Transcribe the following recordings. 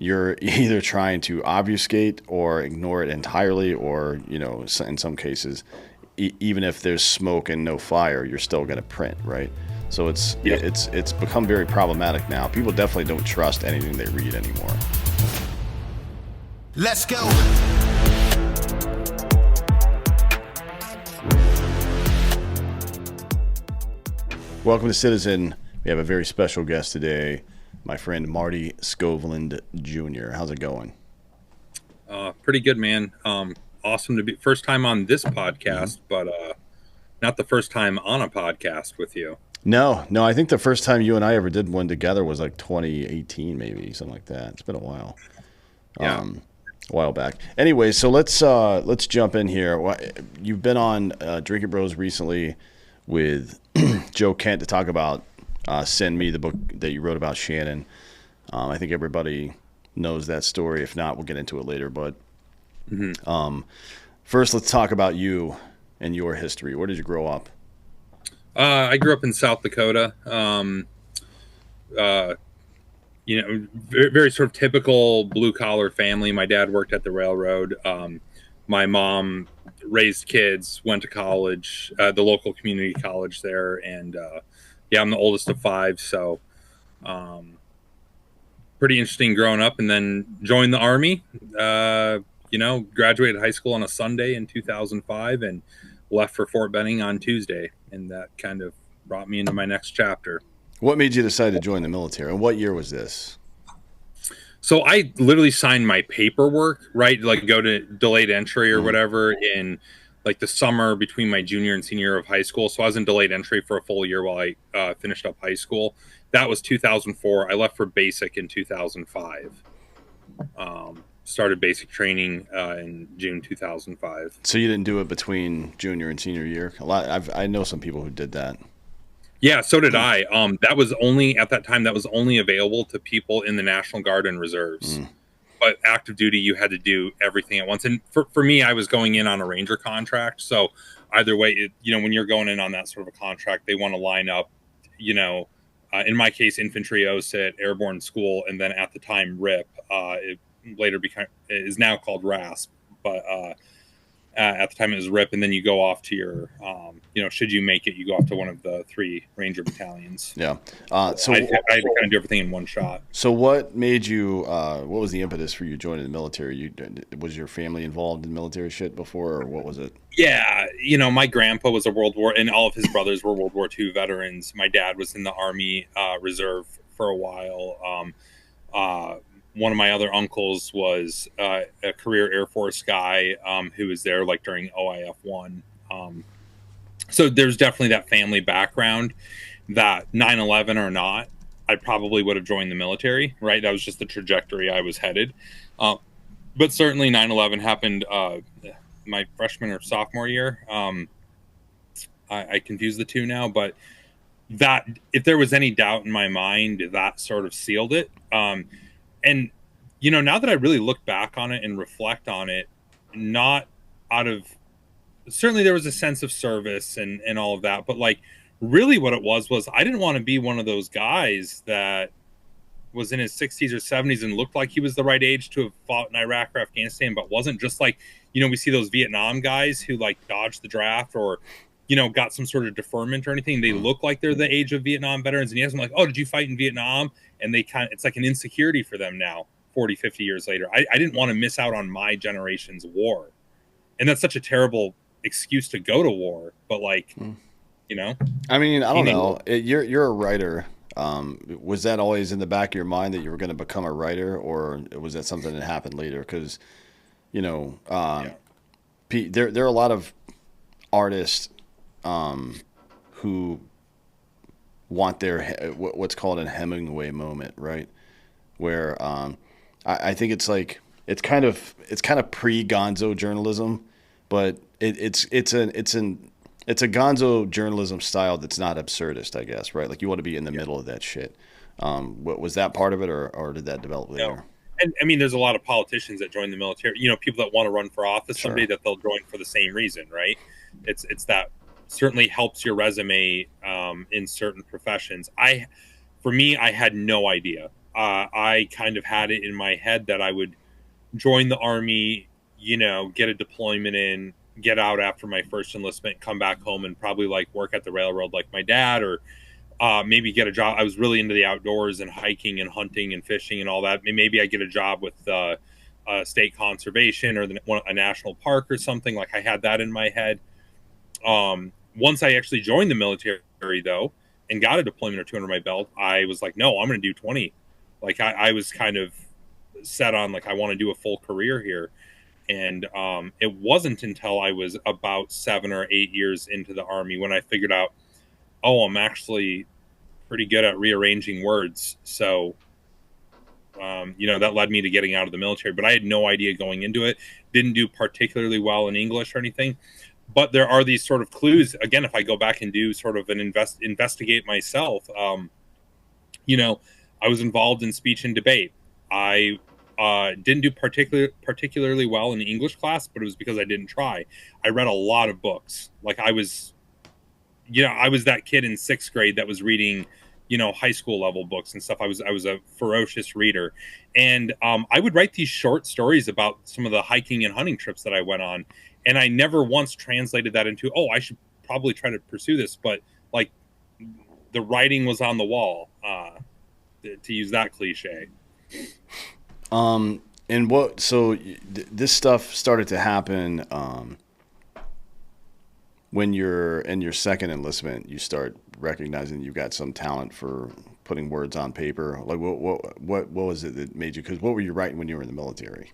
you're either trying to obfuscate or ignore it entirely, or in some cases, even if there's smoke and no fire, you're still going to print, right? So Yep. it's become very problematic now. People definitely don't trust anything they read anymore. Let's go. Welcome to Citizen. We have a very special guest today, my friend Marty Skovlund Jr. How's it going? Pretty good, man. Awesome to be first time on this podcast, but not the first time on a podcast with you. No, I think the first time you and I ever did one together was like 2018, maybe something like that. It's been a while. Yeah. A while back. Anyway, so let's jump in here. You've been on Drinking Bros recently with Joe Kent to talk about Send Me, the book that you wrote about Shannon. I think everybody knows that story. If not, we'll get into it later. But first, let's talk about you and your history. Where did you grow up? I grew up in South Dakota. Very, very sort of typical blue collar family. My dad worked at the railroad. My mom raised kids, went to college, the local community college there, and I'm the oldest of five, so pretty interesting growing up. And then joined the Army. Graduated high school on a Sunday in 2005, and left for Fort Benning on Tuesday, and that kind of brought me into my next chapter. What made you decide to join the military, and what year was this? So I literally signed my paperwork, right? Like go to delayed entry or whatever in like the summer between my junior and senior year of high school. So I was in delayed entry for a full year while I finished up high school. That was 2004. I left for basic in 2005. Started basic training in June 2005. So you didn't do it between junior and senior year? I know some people who did that. Yeah, so did I. That was only at that time. That was only available to people in the National Guard and Reserves. But active duty, you had to do everything at once. And for me, I was going in on a Ranger contract. So either way, when you're going in on that sort of a contract, they want to line up. In my case, infantry OSIT, airborne school, and then at the time RIP. It later is now called RASP, but at the time it was RIP, and then you go off to your, should you make it, you go off to one of the 3 Ranger battalions. Yeah. So I had to kind of do everything in one shot. So what made you, what was the impetus for you joining the military? Was your family involved in military shit before, or what was it? Yeah. My grandpa was a World War, and all of his brothers were World War II veterans. My dad was in the Army Reserve for a while. One of my other uncles was a career Air Force guy who was there like during OIF 1. So there's definitely that family background that 9/11 or not, I probably would have joined the military, right? That was just the trajectory I was headed. But certainly 9/11 happened my freshman or sophomore year. I confuse the two now, but that if there was any doubt in my mind, that sort of sealed it. And, now that I really look back on it and reflect on it, not out of, certainly there was a sense of service and all of that, but like really what it was I didn't want to be one of those guys that was in his 60s or 70s and looked like he was the right age to have fought in Iraq or Afghanistan, but wasn't. Just like, we see those Vietnam guys who like dodged the draft or, got some sort of deferment or anything. They look like they're the age of Vietnam veterans. And you ask them like, oh, did you fight in Vietnam? And it's like an insecurity for them now, 40, 50 years later. I didn't want to miss out on my generation's war. And that's such a terrible excuse to go to war. But like, I mean, I don't know. You're a writer. Was that always in the back of your mind that you were going to become a writer, or was that something that happened later? Because, there are a lot of artists who want their what's called a Hemingway moment, right? Where I think it's like it's kind of pre-Gonzo journalism, but it's a Gonzo journalism style that's not absurdist, I guess, right? Like you want to be in the middle of that shit. What was that part of it, or did that develop later? No. And I mean, there's a lot of politicians that join the military. People that want to run for office someday, that they'll join for the same reason, right? It's that certainly helps your resume in certain professions. For me, I had no idea. I kind of had it in my head that I would join the Army, get a deployment in, get out after my first enlistment, come back home and probably like work at the railroad like my dad, or maybe get a job. I was really into the outdoors and hiking and hunting and fishing and all that. Maybe I get a job with state conservation or a national park or something. Like I had that in my head. Once I actually joined the military, though, and got a deployment or two under my belt, I was like, no, I'm going to do 20. Like I was kind of set on like I want to do a full career here. And it wasn't until I was about 7 or 8 years into the Army when I figured out, oh, I'm actually pretty good at rearranging words. So, that led me to getting out of the military. But I had no idea going into it. Didn't do particularly well in English or anything. But there are these sort of clues. Again, if I go back and do sort of an investigate myself, I was involved in speech and debate. I didn't do particularly well in the English class, but it was because I didn't try. I read a lot of books. Like I was that kid in 6th grade that was reading, high school level books and stuff. I was a ferocious reader, and I would write these short stories about some of the hiking and hunting trips that I went on, and I never once translated that into, oh, I should probably try to pursue this, but like the writing was on the wall, to use that cliche. And what? So this stuff started to happen when you're in your second enlistment. You start recognizing you've got some talent for putting words on paper. Like what was it that made you? Because what were you writing when you were in the military?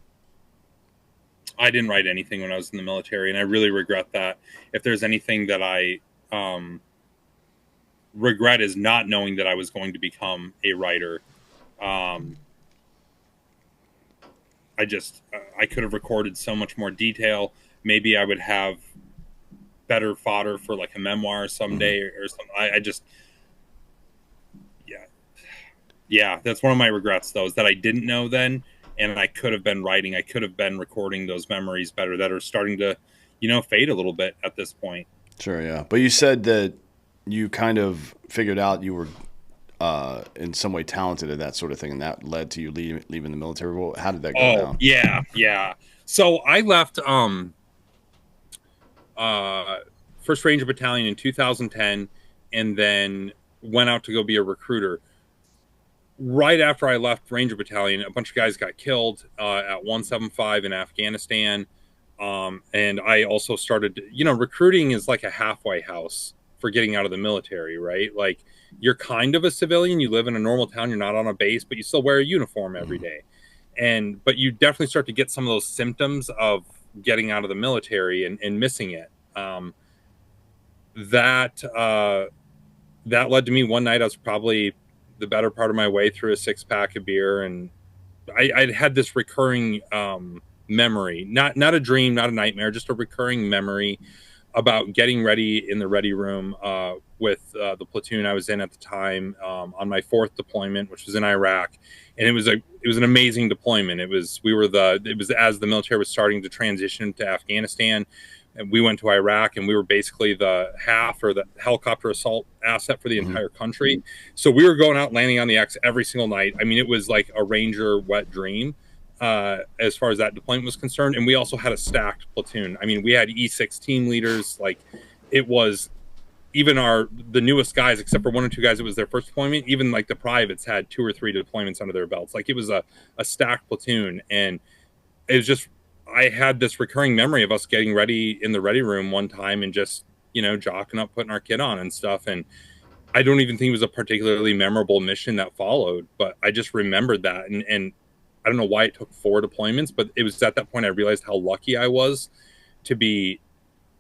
I didn't write anything when I was in the military, and I really regret that. If there's anything that I regret is not knowing that I was going to become a writer. I could have recorded so much more detail. Maybe I would have better fodder for like a memoir someday or something. Yeah, that's one of my regrets though, is that I didn't know then, and I could have been writing. I could have been recording those memories better that are starting to, fade a little bit at this point. Sure, yeah. But you said that you kind of figured out you were in some way talented at that sort of thing, and that led to you leaving the military. Well, how did that go down? Yeah. So I left 1st Ranger Battalion in 2010, and then went out to go be a recruiter. Right after I left Ranger Battalion, a bunch of guys got killed at 175 in Afghanistan. And I also started, recruiting is like a halfway house for getting out of the military, right? Like you're kind of a civilian, you live in a normal town, you're not on a base, but you still wear a uniform every day. But you definitely start to get some of those symptoms of getting out of the military and missing it. That led to me one night. I was probably the better part of my way through a 6-pack of beer, and I had this recurring memory, not a dream, not a nightmare, just a recurring memory about getting ready in the ready room with the platoon I was in at the time on my 4th deployment, which was in Iraq. And it was an amazing deployment. It was as the military was starting to transition to Afghanistan. And we went to Iraq, and we were basically the HAF, or the helicopter assault asset, for the entire country. So we were going out, landing on the X every single night. I mean, it was like a Ranger wet dream as far as that deployment was concerned. And we also had a stacked platoon. I mean, we had E6 team leaders. Like it was even the newest guys, except for 1 or 2 guys, it was their first deployment. Even like the privates had 2 or 3 deployments under their belts. Like it was a stacked platoon. And it was just, I had this recurring memory of us getting ready in the ready room one time and just, jocking up, putting our kit on and stuff. And I don't even think it was a particularly memorable mission that followed, but I just remembered that. And I don't know why it took 4 deployments, but it was at that point I realized how lucky I was to be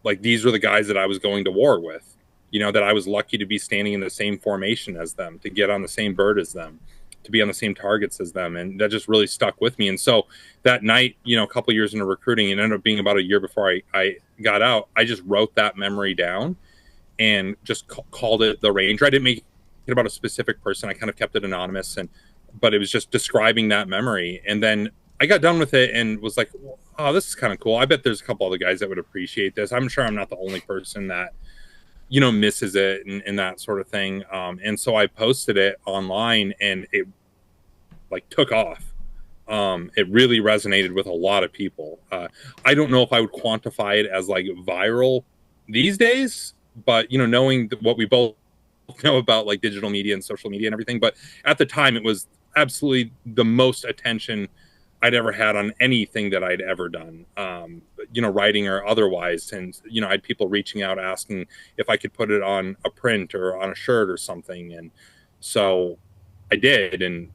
like, these were the guys that I was going to war with, that I was lucky to be standing in the same formation as them, to get on the same bird as them, to be on the same targets as them. And that just really stuck with me. And so that night, a couple of years into recruiting, it ended up being about a year before I got out, I just wrote that memory down and just called it the Ranger. I didn't make it about a specific person. I kind of kept it anonymous, but it was just describing that memory. And then I got done with it and was like, oh, this is kind of cool. I bet there's a couple other guys that would appreciate this. I'm sure I'm not the only person that, misses it and that sort of thing. And so I posted it online, and like took off. It really resonated with a lot of people. I don't know if I would quantify it as like viral these days, but you know, knowing what we both know about like digital media and social media and everything, but at the time it was absolutely the most attention I'd ever had on anything that I'd ever done, you know, writing or otherwise. And, you know, I had people reaching out asking if I could put it on a print or on a shirt or something. And so I did, and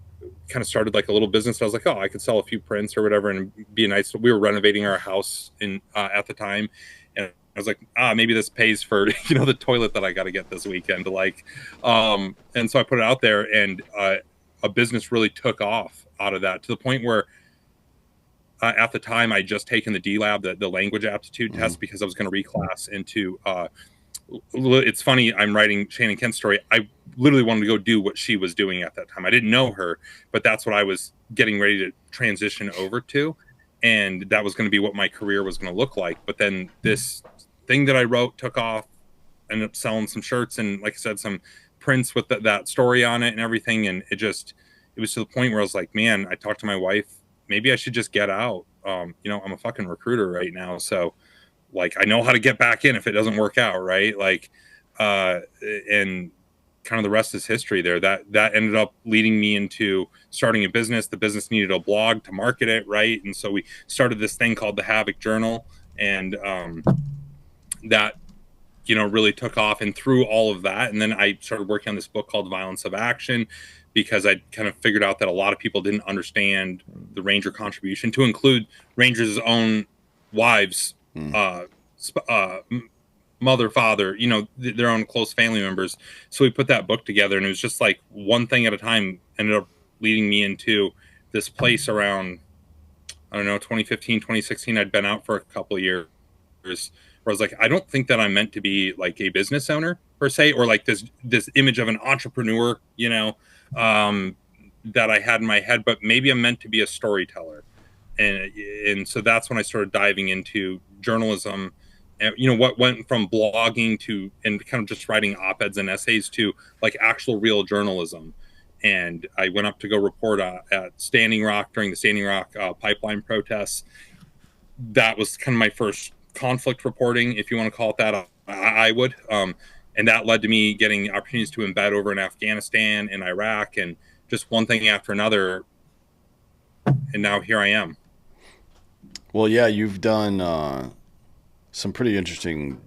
kind of started like a little business. I was like, oh, I could sell a few prints or whatever and be a nice. We were renovating our house in at the time. And I was like, maybe this pays for, you know, the toilet that I got to get this weekend. Like, and so I put it out there, and a business really took off out of that, to the point where at the time I just taken the D Lab, the language aptitude test, because I was going to reclass into. It's funny, I'm writing Shannon Kent's story. I literally wanted to go do what she was doing at that time. I didn't know her, but that's what I was getting ready to transition over to, and that was going to be what my career was going to look like. But then this thing that I wrote took off. Ended up selling some shirts and, like I said, some prints with that story on it and everything. And it was to the point where I was like, man, I talked to my wife, maybe I should just get out. You know, I'm a fucking recruiter right now, so like I know how to get back in if it doesn't work out, right? Like, and kind of the rest is history there. That ended up leading me into starting a business. The business needed a blog to market it, right? And so we started this thing called the Havoc Journal, and that, you know, really took off. And through all of that, and then I started working on this book called Violence of Action, because I kind of figured out that a lot of people didn't understand the Ranger contribution, to include Rangers' own wives, mother, father, you know, their own close family members. So we put that book together, and it was just like one thing at a time ended up leading me into this place around, I don't know, 2015, 2016. I'd been out for a couple of years, where I was like, I don't think that I'm meant to be like a business owner per se, or like this image of an entrepreneur, you know, that I had in my head, but maybe I'm meant to be a storyteller. And so that's when I started diving into journalism, and, you know, what went from blogging to, and kind of just writing op-eds and essays, to like actual real journalism. And I went up to go report at Standing Rock during the Standing Rock pipeline protests. That was kind of my first conflict reporting, if you want to call it that. I would. And that led to me getting opportunities to embed over in Afghanistan and Iraq, and just one thing after another. And now here I am. Well, yeah, you've done some pretty interesting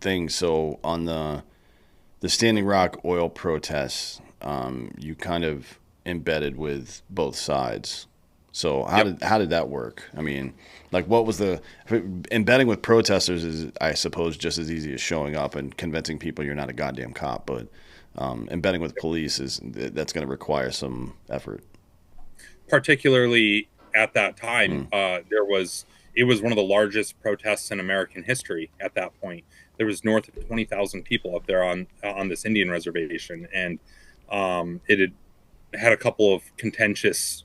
things. So on the Standing Rock oil protests, you kind of embedded with both sides. So how did that work? I mean, like, what was embedding with protesters is, I suppose, just as easy as showing up and convincing people you're not a goddamn cop, but embedding with police that's going to require some effort. Particularly at that time, it was one of the largest protests in American history. At that point, there was north of 20,000 people up there on this Indian reservation, and it had a couple of contentious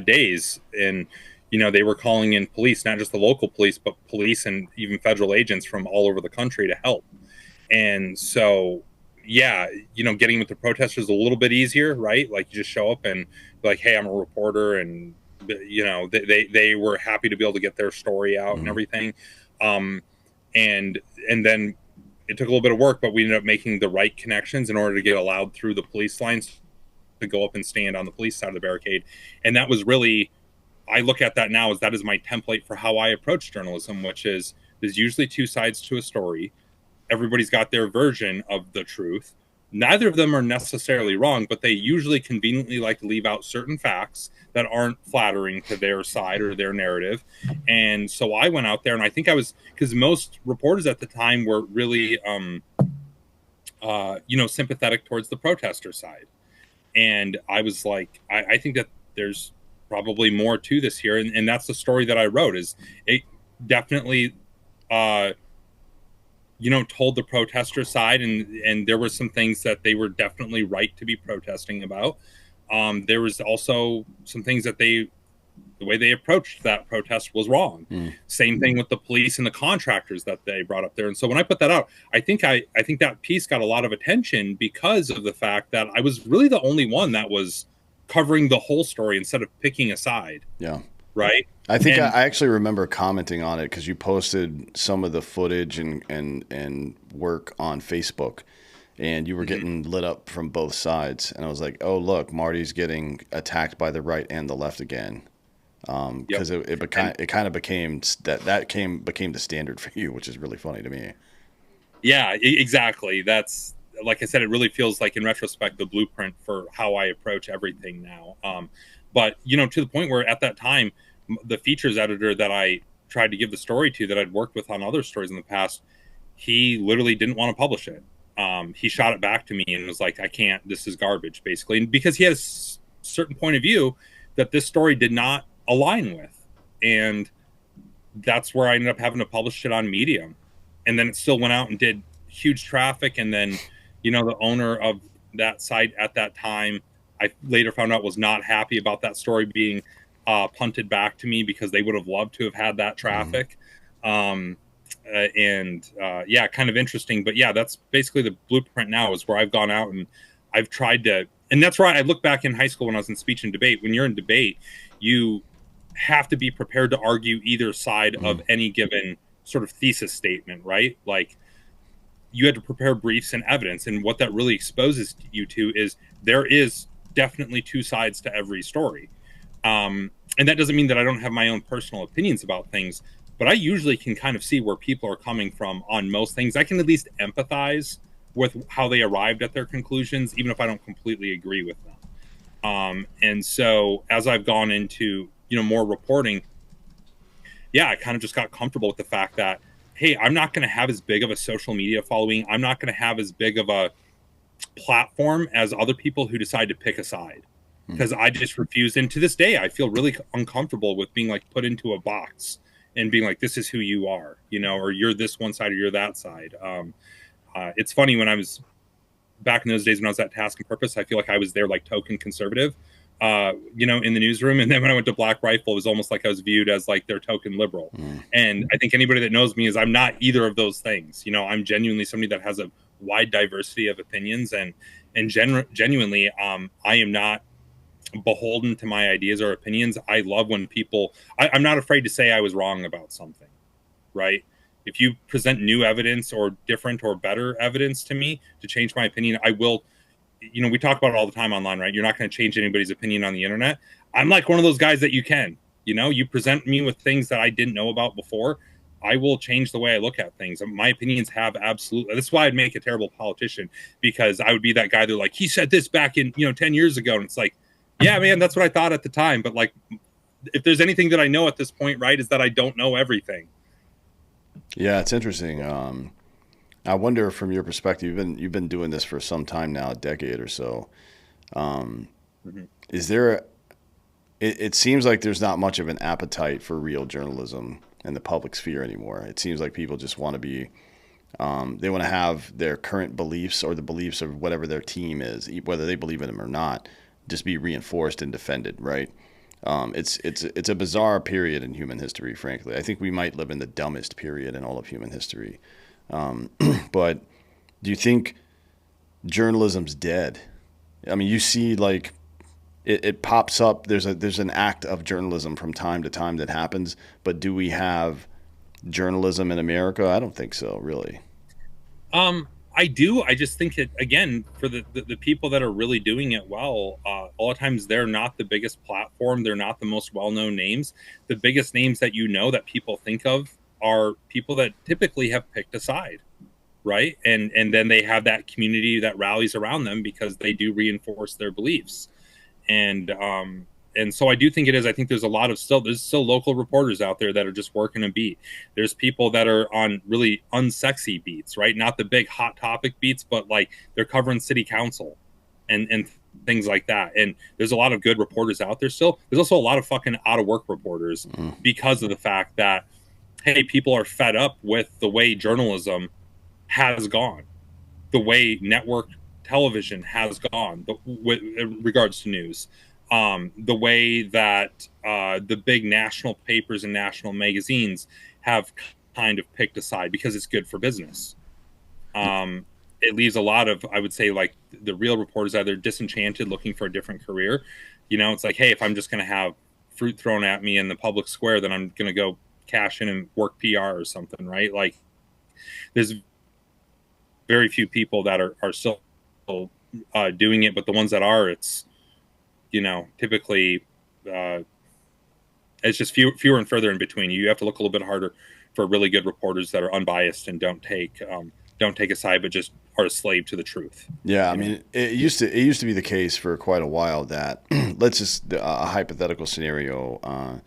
days. And you know, they were calling in police, not just the local police, but police and even federal agents from all over the country to help. And so, yeah, you know, getting with the protesters is a little bit easier, right? Like, you just show up and be like, hey, I'm a reporter, and you know, they were happy to be able to get their story out and everything. And then it took a little bit of work, but we ended up making the right connections in order to get allowed through the police lines to go up and stand on the police side of the barricade. And that was really, I look at that now as that is my template for how I approach journalism, which is there's usually two sides to a story. Everybody's got their version of the truth. Neither of them are necessarily wrong, but they usually conveniently like to leave out certain facts that aren't flattering to their side or their narrative. And so I went out there, and I think I was, because most reporters at the time were really, you know, sympathetic towards the protester side. And I was like, I think that there's probably more to this here. And that's the story that I wrote. Is it definitely, you know, told the protester side, and there were some things that they were definitely right to be protesting about. There was also some things that the way they approached that protest was wrong. Same thing with the police and the contractors that they brought up there. And so when I put that out, I think that piece got a lot of attention because of the fact that I was really the only one that was covering the whole story instead of picking a side, Yeah. right? I think And I actually remember commenting on it because you posted some of the footage and work on Facebook, and you were mhm, getting lit up from both sides. And I was like, oh, look, Marty's getting attacked by the right and the left again. yep. Because And it kind of became became the standard for you, which is really funny to me. yeah, exactly. That's, like I said, it really feels like in retrospect the blueprint for how I approach everything now. But to the point where at that time, the features editor that I tried to give the story to, that I'd worked with on other stories in the past, he literally didn't want to publish it. He shot it back to me and was like, "I can't. This is garbage," basically, and because he had a certain point of view that this story did not align with, and that's where I ended up having to publish it on Medium. And then it still went out and did huge traffic. And then, the owner of that site at that time, I later found out, was not happy about that story being punted back to me, because they would have loved to have had that Mm. traffic. Um, yeah, kind of interesting. But yeah, that's basically the blueprint now, is where I've gone out and I've tried to, and that's why I look back in high school when I was in speech and debate. When you're in debate, you have to be prepared to argue either side of Mm. any given sort of thesis statement, right? Like, you had to prepare briefs and evidence. And what that really exposes you to is there is definitely two sides to every story. And that doesn't mean that I don't have my own personal opinions about things, but I usually can kind of see where people are coming from on most things. I can at least empathize with how they arrived at their conclusions, even if I don't completely agree with them. And so as I've gone into, more reporting, yeah, I kind of just got comfortable with the fact that, hey, I'm not going to have as big of a social media following. I'm not going to have as big of a platform as other people who decide to pick a side, Mm. because I just refuse. And to this day, I feel really uncomfortable with being like put into a box and being like, this is who you are, or you're this one side or you're that side. It's funny, when I was back in those days when I was at Task and Purpose, I feel like I was there like token conservative, in the newsroom. And then when I went to Black Rifle, it was almost like I was viewed as like their token liberal. Mm. And I think anybody that knows me is I'm not either of those things. I'm genuinely somebody that has a wide diversity of opinions, and genuinely, I am not beholden to my ideas or opinions. I love when people, I'm not afraid to say I was wrong about something, right? If you present new evidence or different or better evidence to me to change my opinion, I will. We talk about it all the time online, right? You're not going to change anybody's opinion on the internet. I'm like one of those guys that you can. You present me with things that I didn't know about before, I will change the way I look at things. My opinions have absolutely. That's why I'd make a terrible politician, because I would be that guy that, like, he said this back in 10 years ago, and it's like, yeah, man, that's what I thought at the time. But like, if there's anything that I know at this point, right, is that I don't know everything. Yeah, it's interesting. I wonder, from your perspective, you've been doing this for some time now, a decade or so. Um, Mhm. is there? It seems like there's not much of an appetite for real journalism in the public sphere anymore. It seems like people just want to be. They want to have their current beliefs or the beliefs of whatever their team is, whether they believe in them or not, just be reinforced and defended. Right? It's a bizarre period in human history. Frankly, I think we might live in the dumbest period in all of human history. Um, but do you think journalism's dead? I mean, you see, like, it pops up. There's an act of journalism from time to time that happens. But do we have journalism in America? I don't think so, really. I do. I just think that, again, for the people that are really doing it well, a lot of times they're not the biggest platform. They're not the most well-known names. The biggest names that that people think of are people that typically have picked a side, right? And then they have that community that rallies around them because they do reinforce their beliefs. And so I do think it is. I think there's still local reporters out there that are just working a beat. There's people that are on really unsexy beats, right? Not the big hot topic beats, but like they're covering city council and things like that. And there's a lot of good reporters out there still. There's also a lot of fucking out of work reporters, Mm. because of the fact that, hey, people are fed up with the way journalism has gone, the way network television has gone, with regards to news, the way that the big national papers and national magazines have kind of picked a side because it's good for business. It leaves a lot of, I would say, like, the real reporters either disenchanted, looking for a different career, You know, it's like, hey, if I'm just going to have fruit thrown at me in the public square, then I'm going to go cash in and work PR or something, right? Like, there's very few people that are still doing it, but the ones that are, it's, you know, typically it's just fewer and further in between. You have to look a little bit harder for really good reporters that are unbiased and don't take a side, but just are a slave to the truth. Yeah, I You know? mean, it used to be the case for quite a while that let's just a hypothetical scenario.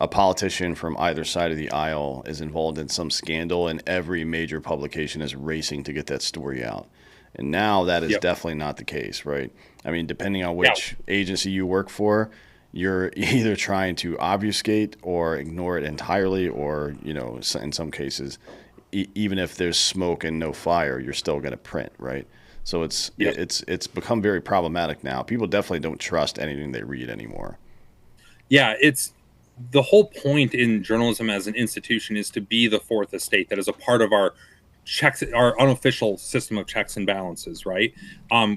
A politician from either side of the aisle is involved in some scandal, and every major publication is racing to get that story out. And now that is Yep. definitely not the case, right? I mean, depending on Yeah. which agency you work for, you're either trying to obfuscate or ignore it entirely, or, in some cases, even if there's smoke and no fire, you're still going to print, right? So Yep. it's become very problematic now. People definitely don't trust anything they read anymore. Yeah. It's the whole point in journalism as an institution is to be the fourth estate that is a part of our checks, our unofficial system of checks and balances, right?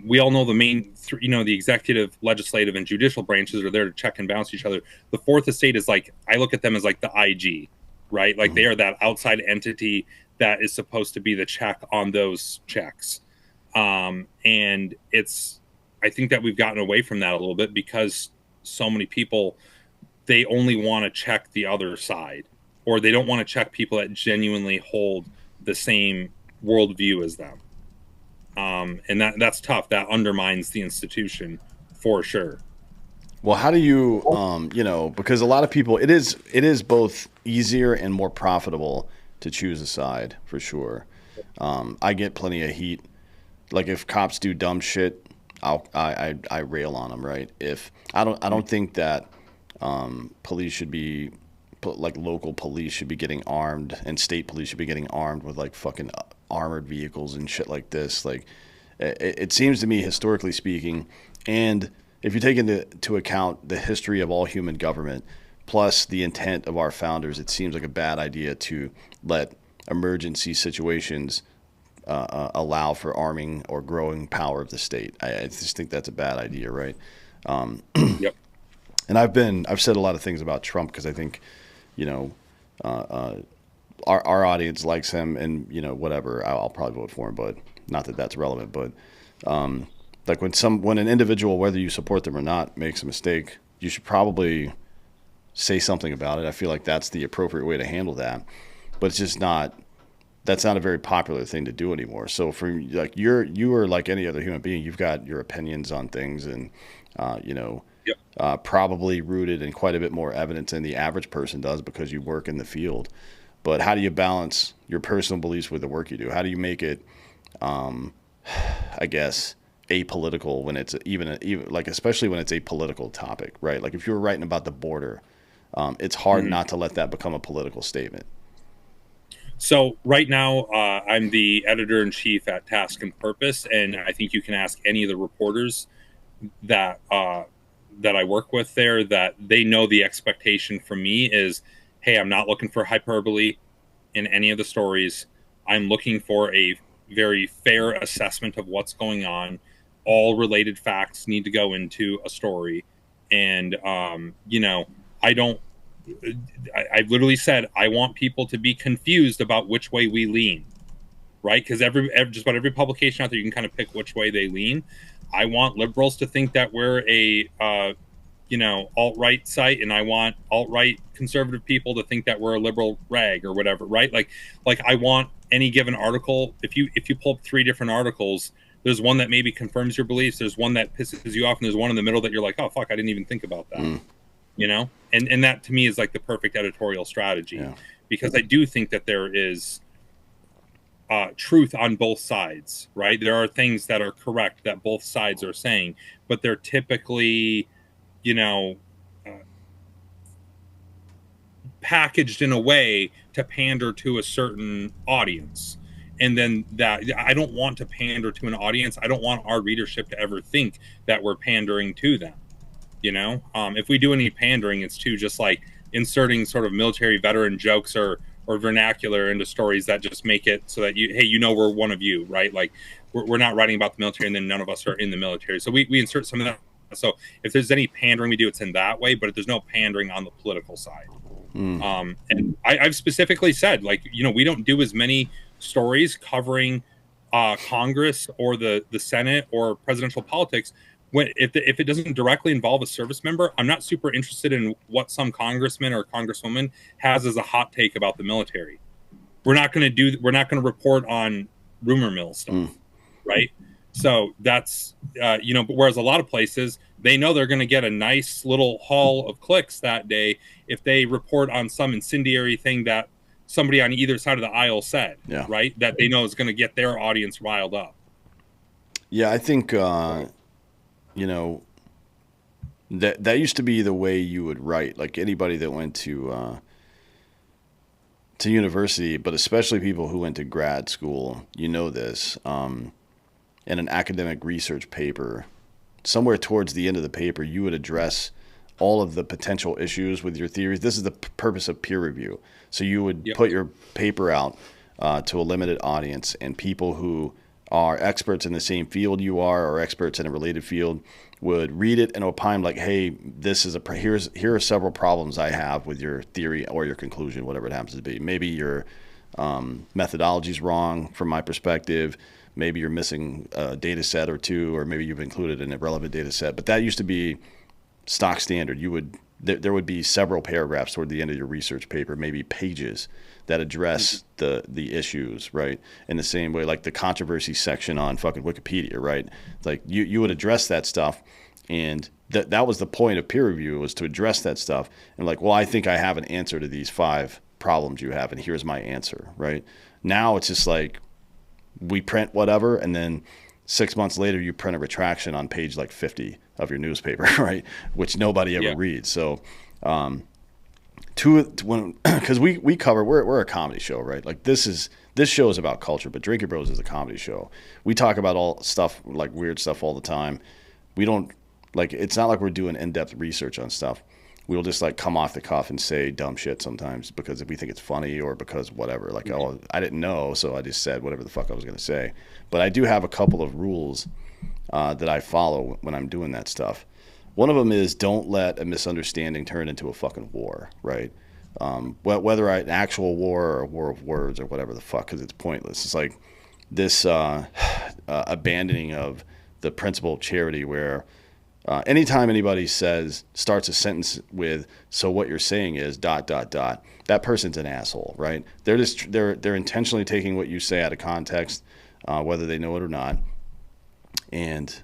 We all know the main, the executive, legislative, and judicial branches are there to check and balance each other. The fourth estate is like, I look at them as like the IG, right? Like they Mhm. are that outside entity that is supposed to be the check on those checks. And I think that we've gotten away from that a little bit because so many people, they only want to check the other side, or they don't want to check people that genuinely hold the same worldview as them. And that's tough. That undermines the institution for sure. Well, how do you, because a lot of people, it is both easier and more profitable to choose a side for sure. I get plenty of heat. Like if cops do dumb shit, I rail on them, right? If I don't think that police should be, like local police should be getting armed, and state police should be getting armed with like fucking armored vehicles and shit like this. Like it seems to me, historically speaking, and if you take into account the history of all human government plus the intent of our founders, it seems like a bad idea to let emergency situations allow for arming or growing power of the state. I just think that's a bad idea, right? Yep. And I've said a lot of things about Trump because I think, you know, our audience likes him, and whatever. I'll probably vote for him, but not that that's relevant. But like when an individual, whether you support them or not, makes a mistake, you should probably say something about it. I feel like that's the appropriate way to handle that. But it's just not. That's not a very popular thing to do anymore. So for like you are like any other human being, you've got your opinions on things, and uh, you know Yep. probably rooted in quite a bit more evidence than the average person does because you work in the field. But how do you balance your personal beliefs with the work you do? How do you make it, I guess, apolitical when it's even like, especially when it's a political topic, right? Like if you were writing about the border, it's hard Mhm. not to let that become a political statement. So right now, I'm the editor in chief at Task and Purpose, and I think you can ask any of the reporters that that I work with there that they know the expectation from me is, hey, I'm not looking for hyperbole in any of the stories. I'm looking for a very fair assessment of what's going on. All related facts need to go into a story, and I don't. I've literally said I want people to be confused about which way we lean, right? Because just about every publication out there, you can kind of pick which way they lean. I want liberals to think that we're a alt right site, and I want alt right conservative people to think that we're a liberal rag or whatever, right? Like I want any given article. If you pull up three different articles, there's one that maybe confirms your beliefs. There's one that pisses you off, and there's one in the middle that you're like, oh fuck, I didn't even think about that. Mm, And that to me is like the perfect editorial strategy, yeah. because I do think that there is truth on both sides, right? There are things that are correct that both sides are saying, but they're typically, you know, uh, packaged in a way to pander to a certain audience. And then that I don't want to pander to an audience. I don't want our readership to ever think that we're pandering to them. If we do any pandering, it's to just like inserting sort of military veteran jokes or vernacular into stories that just make it so that we're one of you, right? Like we're not writing about the military, and then none of us are in the military, so we insert some of that So if there's any pandering we do, it's in that way, but there's no pandering on the political side. And I've specifically said, like, we don't do as many stories covering Congress or the Senate or presidential politics if it doesn't directly involve a service member. I'm not super interested in what some congressman or congresswoman has as a hot take about the military. We're not going to report on rumor mill stuff, right? So that's but whereas a lot of places, they know they're going to get a nice little haul of clicks that day if they report on some incendiary thing that somebody on either side of the aisle said, right? That they know is going to get their audience riled up. Yeah, I think that used to be the way you would write. Like anybody that went to university, but especially people who went to grad school, this. In an academic research paper, somewhere towards the end of the paper, you would address all of the potential issues with your theories. This is the purpose of peer review. So you would put your paper out to a limited audience, and people who are experts in the same field you are or experts in a related field would read it and opine like, hey, here are several problems I have with your theory or your conclusion, whatever it happens to be. Maybe your methodology is wrong from my perspective. Maybe you're missing a data set or two, or maybe you've included an irrelevant data set. But that used to be stock standard. There would be several paragraphs toward the end of your research paper, maybe pages, that address the issues, right? In the same way, like the controversy section on fucking Wikipedia, right? Like you would address that stuff, and that was the point of peer review, was to address that stuff. And like, well, I think I have an answer to these 5 problems you have, and here's my answer, right? Now it's just like, we print whatever, and then 6 months later you print a retraction on page like 50 of your newspaper, right? Which nobody ever reads. So because we cover, we're a comedy show, right? Like this show is about culture, but Drinking Bros is a comedy show. We talk about all stuff, like weird stuff, all the time. We don't, like, it's not like we're doing in-depth research on stuff. We'll just like come off the cuff and say dumb shit sometimes because we think it's funny, or because whatever. Like, oh, I didn't know, so I just said whatever the fuck I was going to say. But I do have a couple of rules that I follow when I'm doing that stuff. One of them is, don't let a misunderstanding turn into a fucking war, right? Whether an actual war or a war of words or whatever the fuck, because it's pointless. It's like this abandoning of the principle of charity, where anytime anybody starts a sentence with, so what you're saying is ... that person's an asshole, right? They're intentionally taking what you say out of context, whether they know it or not. And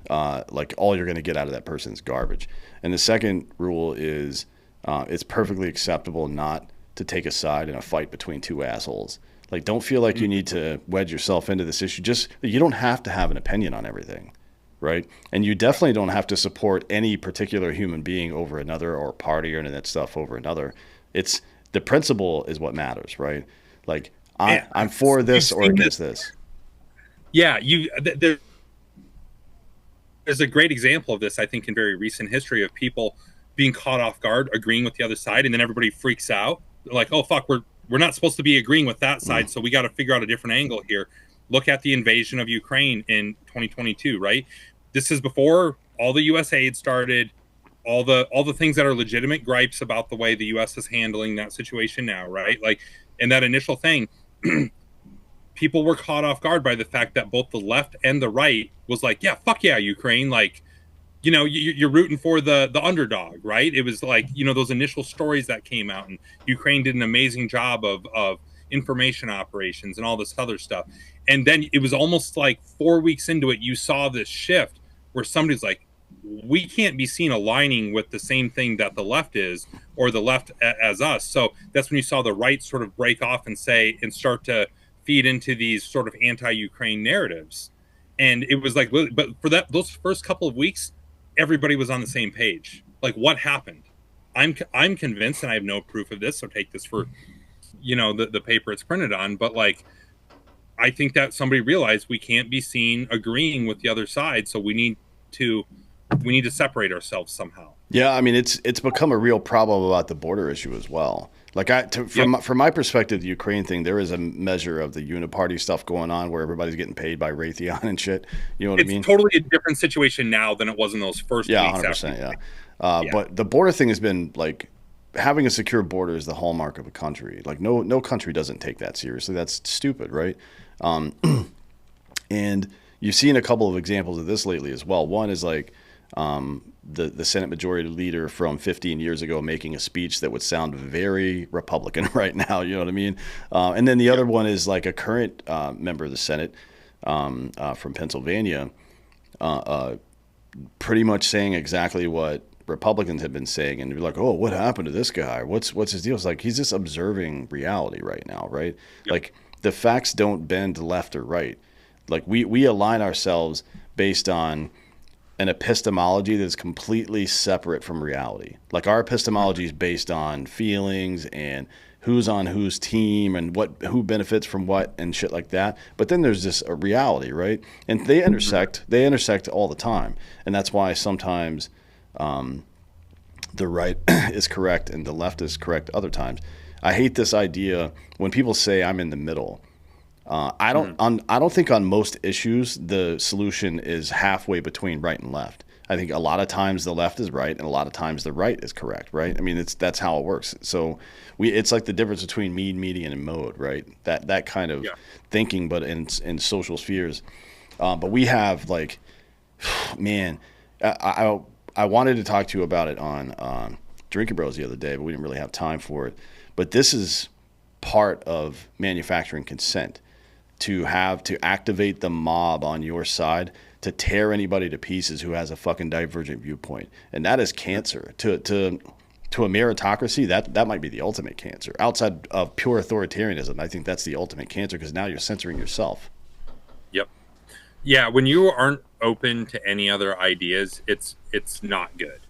like, all you're going to get out of that person's garbage. And the second rule is, it's perfectly acceptable not to take a side in a fight between 2 assholes. Like, don't feel like you need to wedge yourself into this issue. You don't have to have an opinion on everything. Right? And you definitely don't have to support any particular human being over another, or party or any of that stuff over another. It's the principle is what matters, right? Like, I'm for this or against this. Yeah, there's a great example of this, I think, in very recent history, of people being caught off guard, agreeing with the other side, and then everybody freaks out. They're like, oh fuck, we're not supposed to be agreeing with that side, so we got to figure out a different angle here. Look at the invasion of Ukraine in 2022, right? This is before all the U.S. aid started, all the things that are legitimate gripes about the way the U.S. is handling that situation now, right? Like, in that initial thing, people were caught off guard by the fact that both the left and the right was like, yeah, fuck yeah, Ukraine. Like, you're rooting for the underdog, right? It was like, those initial stories that came out, and Ukraine did an amazing job of information operations and all this other stuff. And then it was almost like 4 weeks into it, you saw this shift where somebody's like, we can't be seen aligning with the same thing that the left is, or the left as us. So that's when you saw the right sort of break off and start to feed into these sort of anti-Ukraine narratives. And it was like, but for those first couple of weeks, everybody was on the same page. Like, what happened? I'm convinced, and I have no proof of this, so take this for, the paper it's printed on, but like, I think that somebody realized we can't be seen agreeing with the other side, so we need to separate ourselves somehow. Yeah, I mean it's become a real problem about the border issue as well. Like Yep. from my perspective, the Ukraine thing, there is a measure of the uniparty stuff going on where everybody's getting paid by Raytheon and shit. You know what I It's mean? totally a different situation now than it was in those first Yeah, weeks after. 100%. Yeah, Yeah. but the border thing has been like having a secure border is the hallmark of a country. Like no country doesn't take that seriously. That's stupid, right? Um, and you've seen a couple of examples of this lately as well. One is like the Senate Majority Leader from 15 years ago making a speech that would sound very Republican right now. You know what I mean? And then the other one is like a current member of the Senate from Pennsylvania, pretty much saying exactly what Republicans have been saying, and you're like, "Oh, what happened to this guy? What's his deal?" It's like he's just observing reality right now, right? Yep. Like the facts don't bend left or right. Like we align ourselves based on an epistemology that's completely separate from reality. Like our epistemology is based on feelings and who's on whose team and what who benefits from what and shit like that. But then there's this a reality, right? And they intersect. They intersect all the time, and that's why sometimes the right is correct and the left is correct other times. I hate this idea when people say I'm in the middle. Mhm. I don't think on most issues the solution is halfway between right and left. I think a lot of times the left is right and a lot of times the right is correct, right? I mean, that's how it works. So it's like the difference between mean, median, and mode, right? That kind of Yeah. thinking, but in social spheres. But we have like, man, I I wanted to talk to you about it on Drinking Bros the other day, but we didn't really have time for it. But this is part of manufacturing consent to have to activate the mob on your side to tear anybody to pieces who has a fucking divergent viewpoint, and that is cancer to a meritocracy. That might be the ultimate cancer outside of pure authoritarianism. I think that's the ultimate cancer because now you're censoring yourself. Yep. Yeah, when you aren't open to any other ideas, it's not good.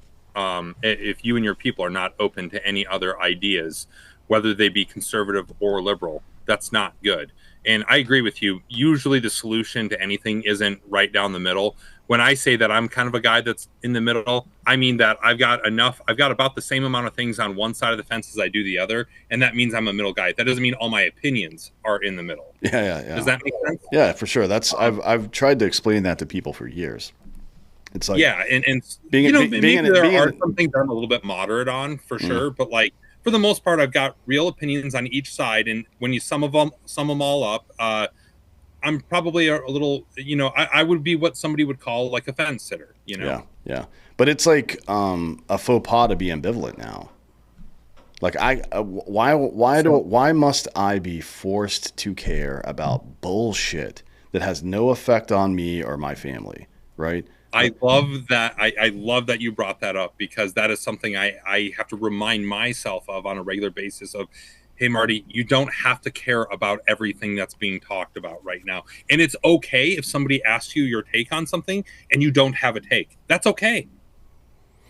If you and your people are not open to any other ideas, whether they be conservative or liberal, that's not good. And I agree with you. Usually, the solution to anything isn't right down the middle. When I say that I'm kind of a guy that's in the middle, I mean that I've got enough. I've got about the same amount of things on one side of the fence as I do the other, and that means I'm a middle guy. That doesn't mean all my opinions are in the middle. Yeah, yeah, Does yeah, that make sense? yeah, for sure. That's Um, I've tried to explain that to people for years. It's like yeah, and being maybe there being are in, some things I'm a little bit moderate on for mm, sure, but like for the most part, I've got real opinions on each side, and when you sum them all up, I'm probably a little, I would be what somebody would call like a fence sitter, you know? yeah, yeah. But it's like a faux pas to be ambivalent now. Like So why must I be forced to care about bullshit that has no effect on me or my family, right? I love that. I love that you brought that up because that is something I have to remind myself of on a regular basis of, hey, Marty, you don't have to care about everything that's being talked about right now. And it's okay if somebody asks you your take on something and you don't have a take. That's okay.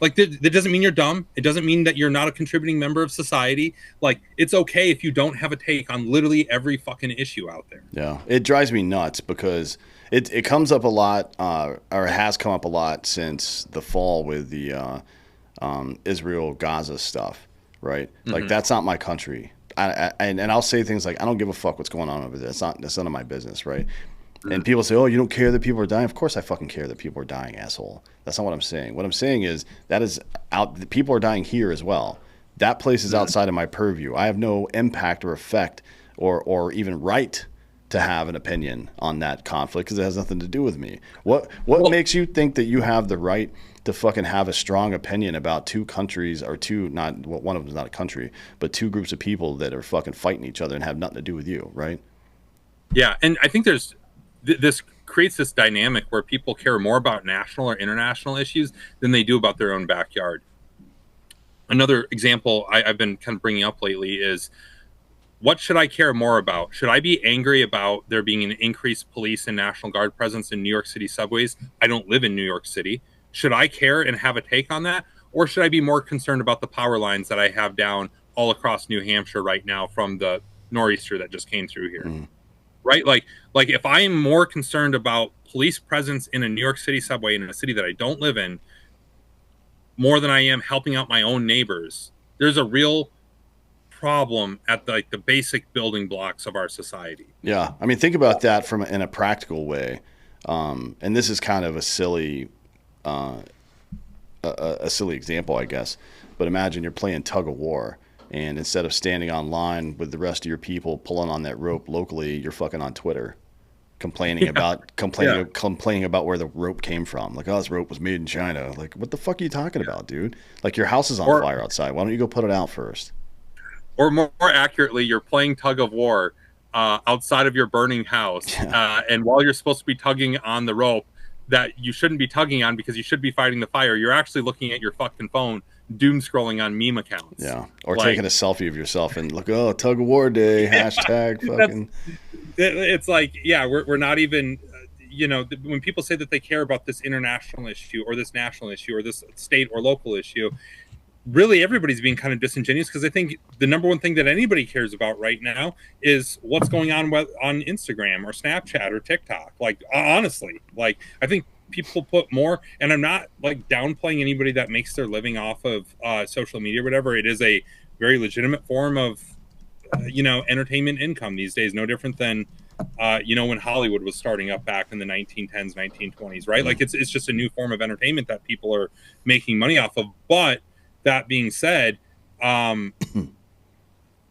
Like, that doesn't mean you're dumb. It doesn't mean that you're not a contributing member of society. Like, it's okay if you don't have a take on literally every fucking issue out there. Yeah, it drives me nuts because it comes up a lot, or has come up a lot since the fall with the Israel Gaza stuff, right? Like Hmm. that's not my country. And I'll say things like I don't give a fuck what's going on over there. That's none of my business, right? And people say, "Oh, you don't care that people are dying." Of course, I fucking care that people are dying, asshole. That's not what I'm saying. What I'm saying is that is out. People are dying here as well. That place is outside of my purview. I have no impact or effect or even right to have an opinion on that conflict because it has nothing to do with me. What Well, makes you think that you have the right to fucking have a strong opinion about two countries or two not well, one of them's not a country, but two groups of people that are fucking fighting each other and have nothing to do with you, right? yeah, and I think this creates this dynamic where people care more about national or international issues than they do about their own backyard. Another example I've been kind of bringing up lately is, what should I care more about? Should I be angry about there being an increased police and National Guard presence in New York City subways? I don't live in New York City. Should I care and have a take on that? Or should I be more concerned about the power lines that I have down all across New Hampshire right now from the nor'easter that just came through here? Mm. Right? Like if I am more concerned about police presence in a New York City subway in a city that I don't live in, more than I am helping out my own neighbors. There's a real problem at the basic building blocks of our society. Yeah, I mean, think about that from in a practical way, and this is kind of uh, a silly example, I guess. But imagine you're playing tug of war, and instead of standing online with the rest of your people pulling on that rope locally, you're fucking on Twitter Yeah. complaining about where the rope came from. Like, oh, this rope was made in China. Like, what the fuck are you talking about, dude? Like, your house is on Or fire outside. Why don't you go put it out first? or more accurately, you're playing tug of war outside of your burning house, Yeah, and while you're supposed to be tugging on the rope that you shouldn't be tugging on because you should be fighting the fire, you're actually looking at your fucking phone, doom scrolling on meme accounts. yeah. Or taking Like, a selfie of yourself and look, oh, tug of war day, hashtag that's fucking. it's like, yeah, we're not even when people say that they care about this international issue or this national issue or this state or local issue, really everybody's being kind of disingenuous, because I think the number one thing that anybody cares about right now is what's going on Instagram or Snapchat or TikTok. Like, honestly, like, I think people put more, and I'm not like downplaying anybody that makes their living off of social media or whatever. It is a very legitimate form of entertainment income these days, no different than when Hollywood was starting up back in the 1910s, 1920s, right? Mm, Like, it's just a new form of entertainment that people are making money off of. But that being said, um,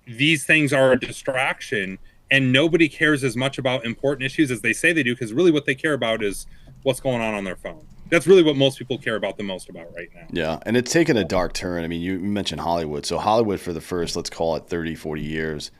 these things are a distraction, and nobody cares as much about important issues as they say they do, because really what they care about is what's going on their phone. That's really what most people care about the most about right now. yeah, and it's taken a dark turn. I mean, you mentioned Hollywood. So Hollywood for the first, let's call it 30, 40 years,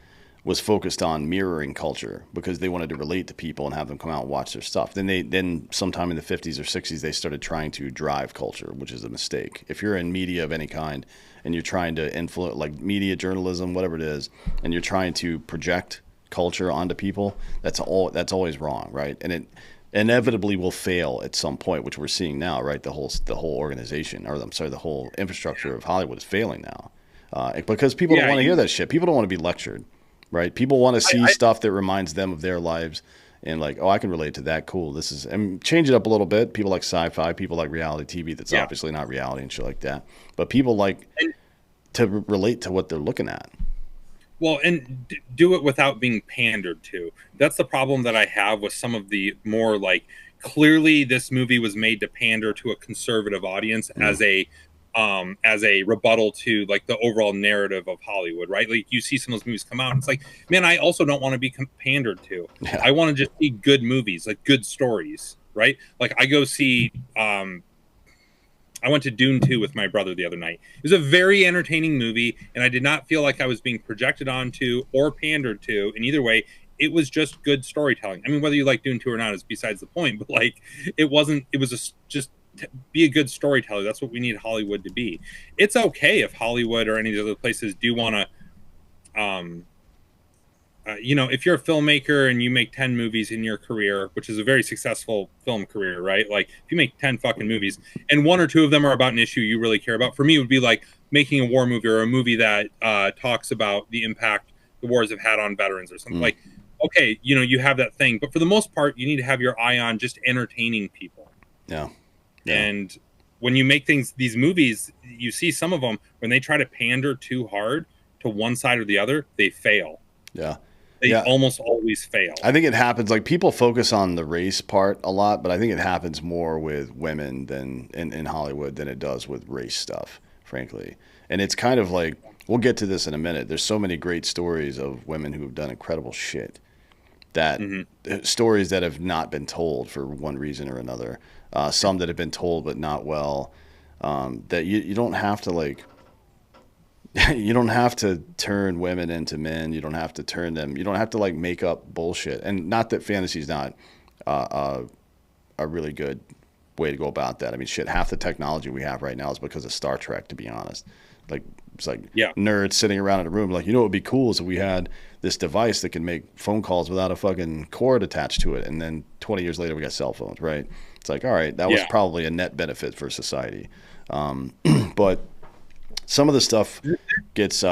was focused on mirroring culture because they wanted to relate to people and have them come out and watch their stuff. Then sometime in the 50s or 60s they started trying to drive culture, which is a mistake. If you're in media of any kind and you're trying to influence, like media journalism, whatever it is, and you're trying to project culture onto people, that's always wrong, right? And it inevitably will fail at some point, which we're seeing now, right? The whole organization, or I'm sorry, the whole infrastructure of Hollywood is failing now, because people don't Yeah, want to hear that shit. People don't want to be lectured, right? People want to see I stuff that reminds them of their lives, and like, oh, I can relate to that. Cool. This is, and change it up a little bit. People like sci-fi. People like reality TV. That's yeah. obviously not reality and shit like that. But people like And to relate to what they're looking at. Well, and do it without being pandered to. That's the problem that I have with some of the more like, clearly this movie was made to pander to a conservative audience Mm. as a rebuttal to like the overall narrative of Hollywood, right? Like, you see some of those movies come out and it's like, man, I also don't want to be pandered to. Yeah. I want to just see good movies, like good stories, right? Like, I go see I went to Dune 2 with my brother the other night. It was a very entertaining movie, and I did not feel like I was being projected onto or pandered to in either way. It was just good storytelling. I mean, whether you like Dune 2 or not is besides the point, but like, it wasn't, it was just be a good storyteller. That's what we need Hollywood to be. It's okay if Hollywood or any of the other places do want to if you're a filmmaker and you make 10 movies in your career, which is a very successful film career, right? Like, if you make 10 fucking movies and one or two of them are about an issue you really care about, for me, it would be like making a war movie or a movie that talks about the impact the wars have had on veterans or something. Mm. Like, okay, you have that thing, but for the most part, you need to have your eye on just entertaining people. Yeah. Yeah. And when you make these movies, you see some of them, when they try to pander too hard to one side or the other, they fail. Yeah. They Yeah. almost always fail. I think it happens, like, people focus on the race part a lot, but I think it happens more with women than in Hollywood than it does with race stuff, frankly. And it's kind of like, we'll get to this in a minute. There's so many great stories of women who have done incredible shit, that Hmm. stories that have not been told for one reason or another. Some that have been told but not well. That you don't have to, like, you don't have to turn women into men. You don't have to turn them. You don't have to, like, make up bullshit. And not that fantasy's not a really good way to go about that. I mean, shit, half the technology we have right now is because of Star Trek, to be honest. Like, it's like Yeah. nerds sitting around in a room like, what would be cool is if we had this device that can make phone calls without a fucking cord attached to it. And then 20 years later, we got cell phones, right? It's like, all right, that was Yeah. probably a net benefit for society. But some of the stuff gets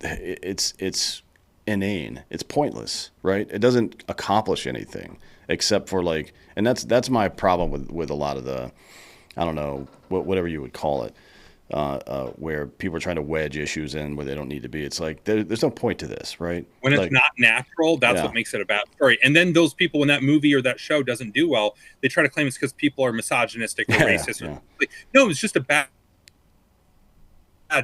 it's inane. It's pointless, right? It doesn't accomplish anything except for, like, and that's my problem with a lot of I don't know, whatever you would call it, where people are trying to wedge issues in where they don't need to be. It's like there's no point to this, right? When it's Like, not natural, that's yeah, what makes it a bad story. And then those people, when that movie or that show doesn't do well, they try to claim it's because people are misogynistic or yeah, racist. yeah, Like, no, it's just a bad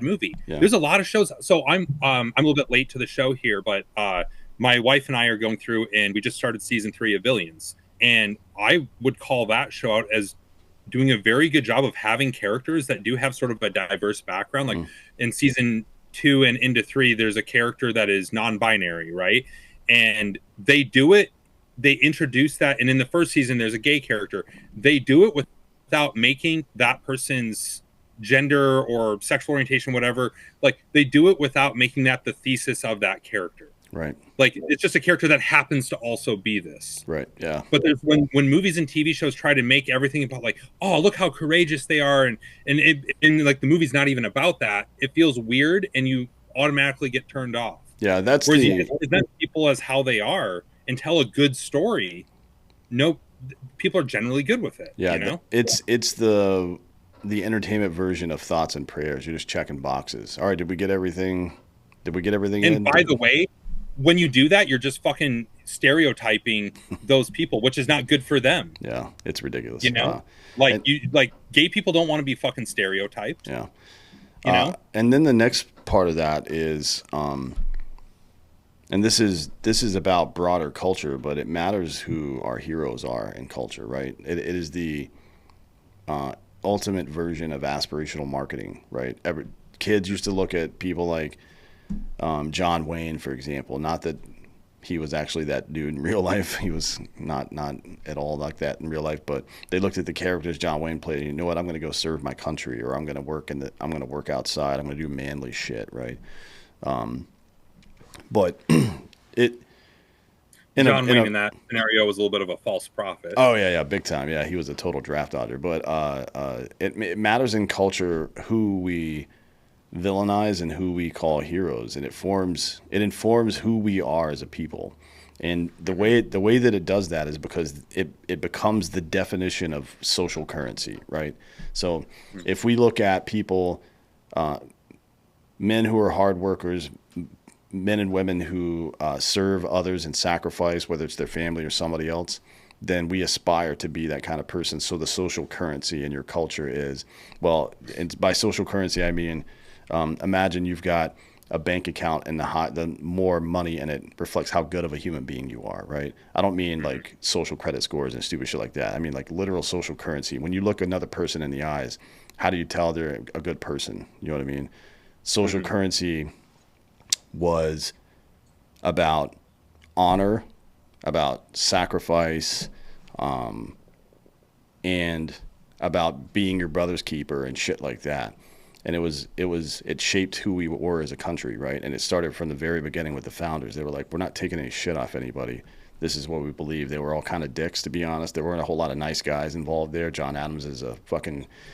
movie. yeah. There's a lot of shows. So I'm a little bit late to the show here, but my wife and I are going through, and we just started season 3 of Billions, and I would call that show out as doing a very good job of having characters that do have sort of a diverse background. Like Mm, in season 2 and into 3, there's a character that is non-binary, right? And they do it. They introduce that, and in the first season, there's a gay character. They do it without making that person's gender or sexual orientation, whatever. Like they do it without making that the thesis of that character. right, Like it's just a character that happens to also be this. right, yeah, But there's when movies and TV shows try to make everything about like, oh, look how courageous they are, and like the movie's not even about that. It feels weird, and you automatically get turned off. yeah. That's Whereas you the present people as how they are and tell a good story, no, people are generally good with it. yeah. You know. It's the entertainment version of thoughts and prayers. You're just checking boxes. All right, did we get everything? Did we get everything And in? by the way, when you do that, you're just fucking stereotyping those people, which is not good for them. Yeah, it's ridiculous. You know, like And like gay people don't want to be fucking stereotyped. yeah, You know, and then the next part of that is, and this is about broader culture, but it matters who our heroes are in culture, right? It is the ultimate version of aspirational marketing, right? Kids used to look at people like John Wayne, for example. Not that he was actually that dude in real life. He was not at all like that in real life. But they looked at the characters John Wayne played. And, you know what? I'm going to go serve my country, or I'm going to I'm going to work outside. I'm going to do manly shit, right? But it John Wayne in that scenario was a little bit of a false prophet. oh yeah, yeah, big time. Yeah, he was a total draft dodger. But it matters in culture who we villainize and who we call heroes, and it informs who we are as a people. And the way that it does that is because it becomes the definition of social currency, right? So if we look at people, men who are hard workers, men and women who serve others and sacrifice, whether it's their family or somebody else, then we aspire to be that kind of person. So the social currency in your culture is, well, and by social currency, I mean, imagine you've got a bank account and the more money in it reflects how good of a human being you are, right? I don't mean like social credit scores and stupid shit like that. I mean like literal social currency. When you look another person in the eyes, how do you tell they're a good person? You know what I mean? Social currency was about honor, about sacrifice, and about being your brother's keeper and shit like that. And it shaped who we were as a country, right? And it started from the very beginning with the founders. They were like, we're not taking any shit off anybody. This is what we believe. They were all kind of dicks, to be honest. There weren't a whole lot of nice guys involved there. John Adams is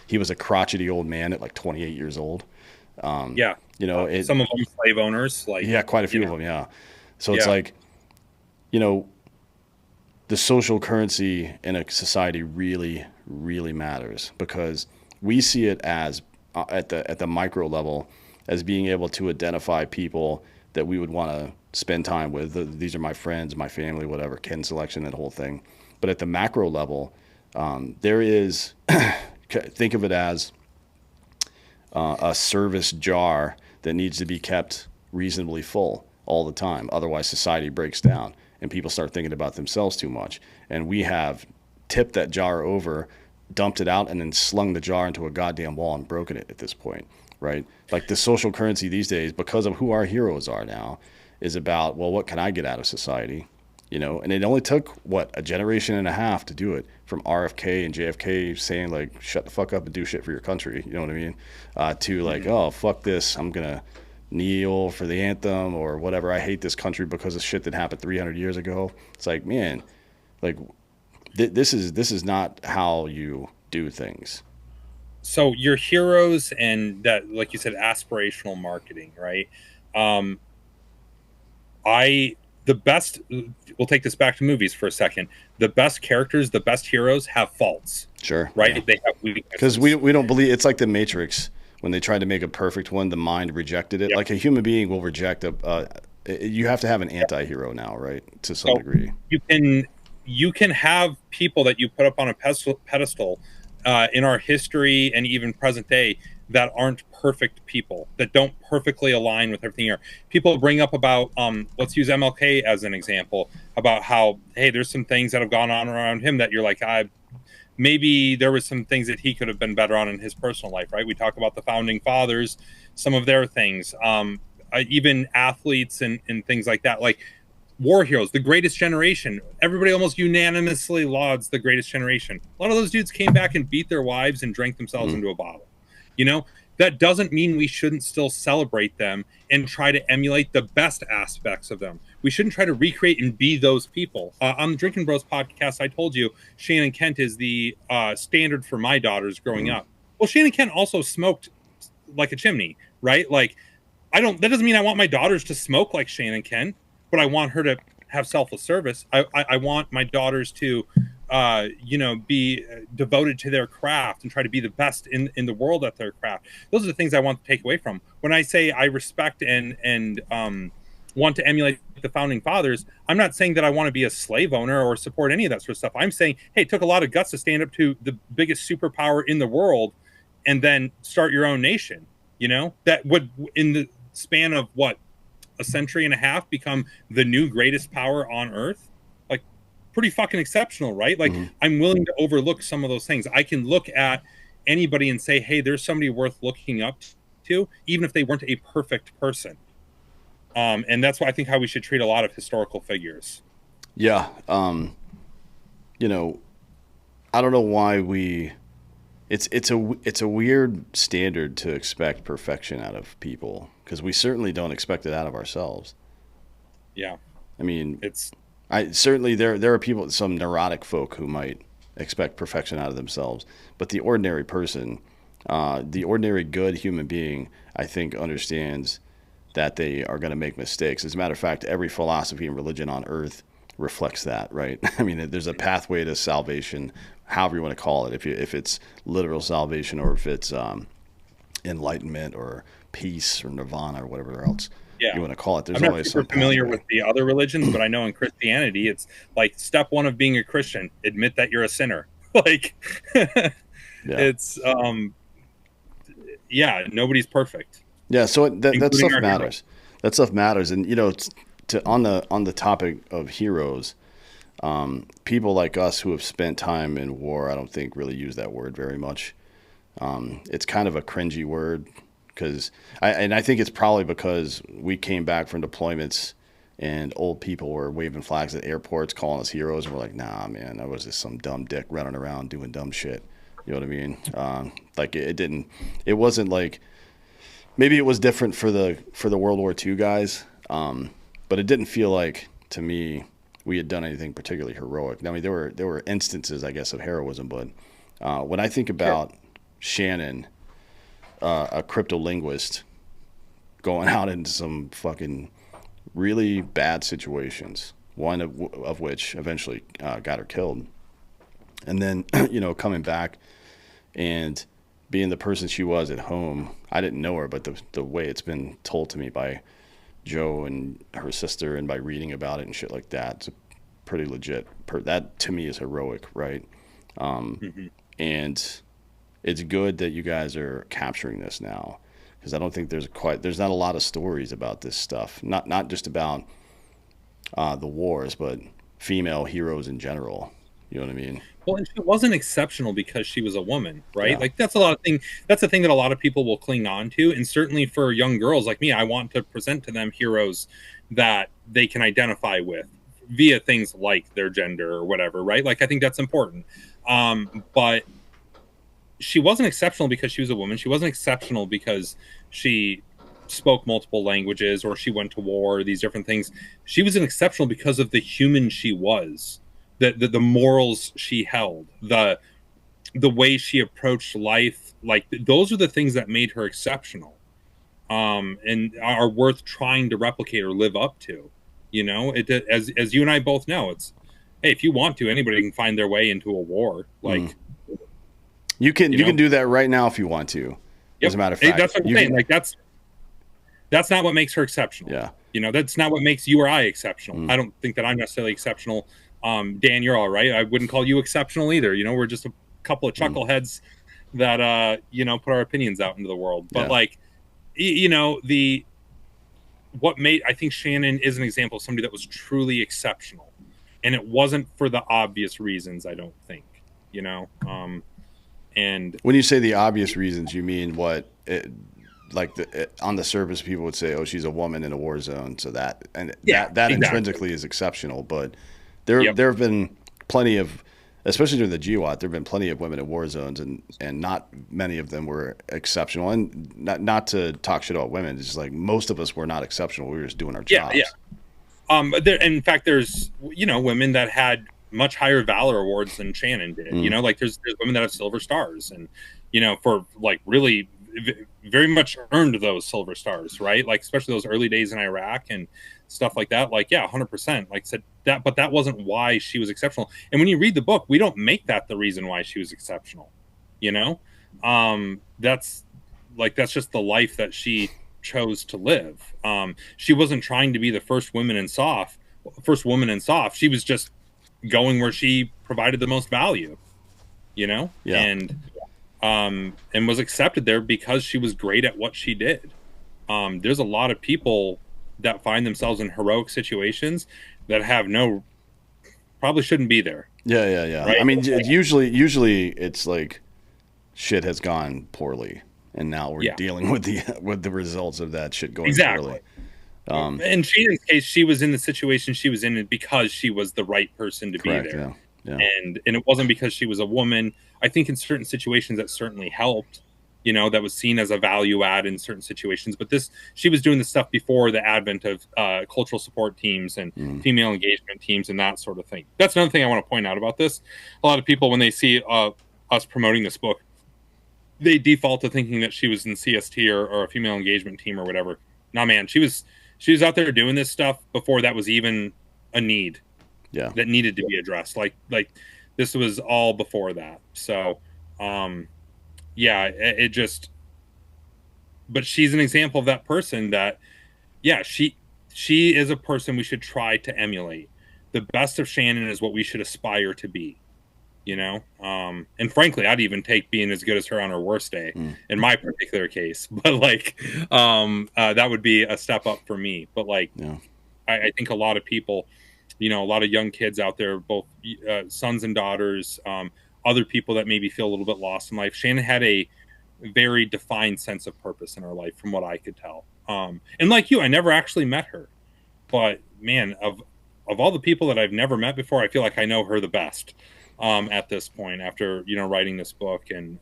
he was a crotchety old man at like 28 years old. Yeah, You know, some of them slave owners, like yeah, quite a few of them, yeah. So it's Yeah. like, you know, the social currency in a society really, really matters because we see it as at the micro level as being able to identify people that we would want to spend time with. These are my friends, my family, whatever, kin selection, that whole thing. But at the macro level, there is think of it as a service jar that needs to be kept reasonably full all the time. Otherwise, society breaks down and people start thinking about themselves too much. And we have tipped that jar over, dumped it out, and then slung the jar into a goddamn wall and broken it at this point, right? Like the social currency these days, because of who our heroes are now, is about, well, what can I get out of society? You know, and it only took what, a generation and a half to do it, from RFK and JFK saying like, shut the fuck up and do shit for your country, you know what I mean, to like, oh, fuck this, I'm gonna kneel for the anthem or whatever, I hate this country because of shit that happened 300 years ago. It's like, man, like this is not how you do things. So your heroes and that, like you said, aspirational marketing, right? Um, I the best. We'll take this back to movies for a second. The best characters, the best heroes, have faults. Sure. Yeah. right? They have Because weaknesses. we don't believe it's like the Matrix when they tried to make a perfect one. The mind rejected it. Yep. Like a human being will reject a. You have to have an anti-hero now, right? To some So degree. you can you can have people that you put up on a pedestal in our history and even present day that aren't perfect people, that don't perfectly align with everything here. People bring up about let's use MLK as an example, about how, hey, there's some things that have gone on around him that you're like, maybe there was some things that he could have been better on in his personal life, right? We talk about the founding fathers, some of their things, even athletes and things like that, like war heroes, the greatest generation. Everybody almost unanimously lauds the greatest generation. A lot of those dudes came back and beat their wives and drank themselves Mm. into a bottle. You know, that doesn't mean we shouldn't still celebrate them and try to emulate the best aspects of them. We shouldn't try to recreate and be those people. On the Drinking Bros podcast, I told you Shannon Kent is the standard for my daughters growing Mm. up. Well, Shannon Kent also smoked like a chimney, right? Like, that doesn't mean I want my daughters to smoke like Shannon Kent, but I want her to have selfless service. I want my daughters to, be devoted to their craft and try to be the best in the world at their craft. Those are the things I want to take away from. When I say I respect and want to emulate the founding fathers, I'm not saying that I want to be a slave owner or support any of that sort of stuff. I'm saying, hey, it took a lot of guts to stand up to the biggest superpower in the world and then start your own nation. That would, in the span of what, a century and a half, become the new greatest power on earth. Like, pretty fucking exceptional, right? Like, Mm. I'm willing to overlook some of those things. I can look at anybody and say, hey, there's somebody worth looking up to, even if they weren't a perfect person. And that's why I think how we should treat a lot of historical figures. Yeah. You know, I don't know why we. It's a weird standard to expect perfection out of people because we certainly don't expect it out of ourselves. Yeah, I mean, it's I certainly there are people, some neurotic folk who might expect perfection out of themselves, but the ordinary person, the ordinary good human being, I think understands that they are going to make mistakes. As a matter of fact, every philosophy and religion on earth reflects that, right? I mean, there's a pathway to salvation, however you want to call it, if it's literal salvation or if it's enlightenment or peace or nirvana or whatever else yeah. you want to call it. I'm There's not always super some familiar pathway. with the other religions, but I know in Christianity, it's like step one of being a Christian: admit that you're a sinner. Like, Yeah. it's yeah, nobody's perfect, Yeah, so that including stuff our hero. matters. That stuff matters, and to on the topic of heroes, people like us who have spent time in war, I don't think really use that word very much. It's kind of a cringy word because I think it's probably because we came back from deployments and old people were waving flags at airports, calling us heroes, and we're like, nah, man, that was just some dumb dick running around doing dumb shit. You know what I mean? Like it didn't, it wasn't like maybe it was different for the World War II guys, but it didn't feel like to me we had done anything particularly heroic. I mean, there were instances, I guess, of heroism, but when I think Sure. about Shannon, a cryptolinguist, going out into some fucking really bad situations, one of which eventually got her killed, and then coming back and being the person she was at home. I didn't know her, but the way it's been told to me by Joe and her sister and by reading about it and shit like that, it's pretty legit. That to me is heroic, right? Hmm. And it's good that you guys are capturing this now because I don't think there's not a lot of stories about this stuff. Not just about the wars, but female heroes in general. You know what I mean? Well, and she wasn't exceptional because she was a woman, right? Yeah. Like, that's a lot of thing. That's a thing that a lot of people will cling on to, and certainly for young girls like me, I want to present to them heroes that they can identify with via things like their gender or whatever, right? Like, I think that's important. But she wasn't exceptional because she was a woman. She wasn't exceptional because she spoke multiple languages or she went to war, these different things. She was an exceptional because of the human she was, the morals she held, the way she approached life. Like, those are the things that made her exceptional, and are worth trying to replicate or live up to. As you and I both know, it's, hey, if you want to, anybody can find their way into a war. Mm. Like, You can do that right now if you want to. Yep. As a matter of fact, That's what I'm saying. Like that's not what makes her exceptional. Yeah. That's not what makes you or I exceptional. Mm. I don't think that I'm necessarily exceptional. Dan, you're all right. I wouldn't call you exceptional either. We're just a couple of chuckleheads that put our opinions out into the world. But like, the what made I think Shannon is an example of somebody that was truly exceptional, and it wasn't for the obvious reasons. I don't think. And when you say the obvious reasons, you mean what? On the surface, people would say, "Oh, she's a woman in a war zone," so that exactly. intrinsically is exceptional. But there have been plenty of, especially during the GWOT, there have been plenty of women in war zones, and not many of them were exceptional. And not to talk shit about women, it's just like most of us were not exceptional. We were just doing our jobs. In fact, there's women that had much higher valor awards than Shannon did. Like there's women that have silver stars, and for like really very much earned those silver stars, right? Like especially those early days in Iraq and stuff like that. Like 100%. Like I said that, but that wasn't why she was exceptional. And when you read the book, we don't make that the reason why she was exceptional. That's just the life that she chose to live. She wasn't trying to be the first woman in SOF. She was just going where she provided the most value, and was accepted there because she was great at what she did. There's a lot of people that find themselves in heroic situations that probably shouldn't be there. Yeah. Right? I mean, usually it's like shit has gone poorly, and now we're dealing with the results of that shit going poorly. In Shannon's case, she was in the situation she was in because she was the right person to be there. Yeah. And it wasn't because she was a woman. I think in certain situations that certainly helped, that was seen as a value add in certain situations. But she was doing this stuff before the advent of cultural support teams and female engagement teams and that sort of thing. That's another thing I want to point out about this. A lot of people, when they see us promoting this book, they default to thinking that she was in CST or a female engagement team or whatever. Nah, man, she was out there doing this stuff before that was even a need. That needed to be addressed. Like this was all before that. So, it just. But she's an example of that person that, she is a person we should try to emulate. The best of Shannon is what we should aspire to be. And frankly, I'd even take being as good as her on her worst day in my particular case. But that would be a step up for me. But I think a lot of people, a lot of young kids out there, both sons and daughters, other people that maybe feel a little bit lost in life. Shannon had a very defined sense of purpose in her life, from what I could tell. And like you, I never actually met her, but man, of all the people that I've never met before, I feel like I know her the best. At this point, after writing this book and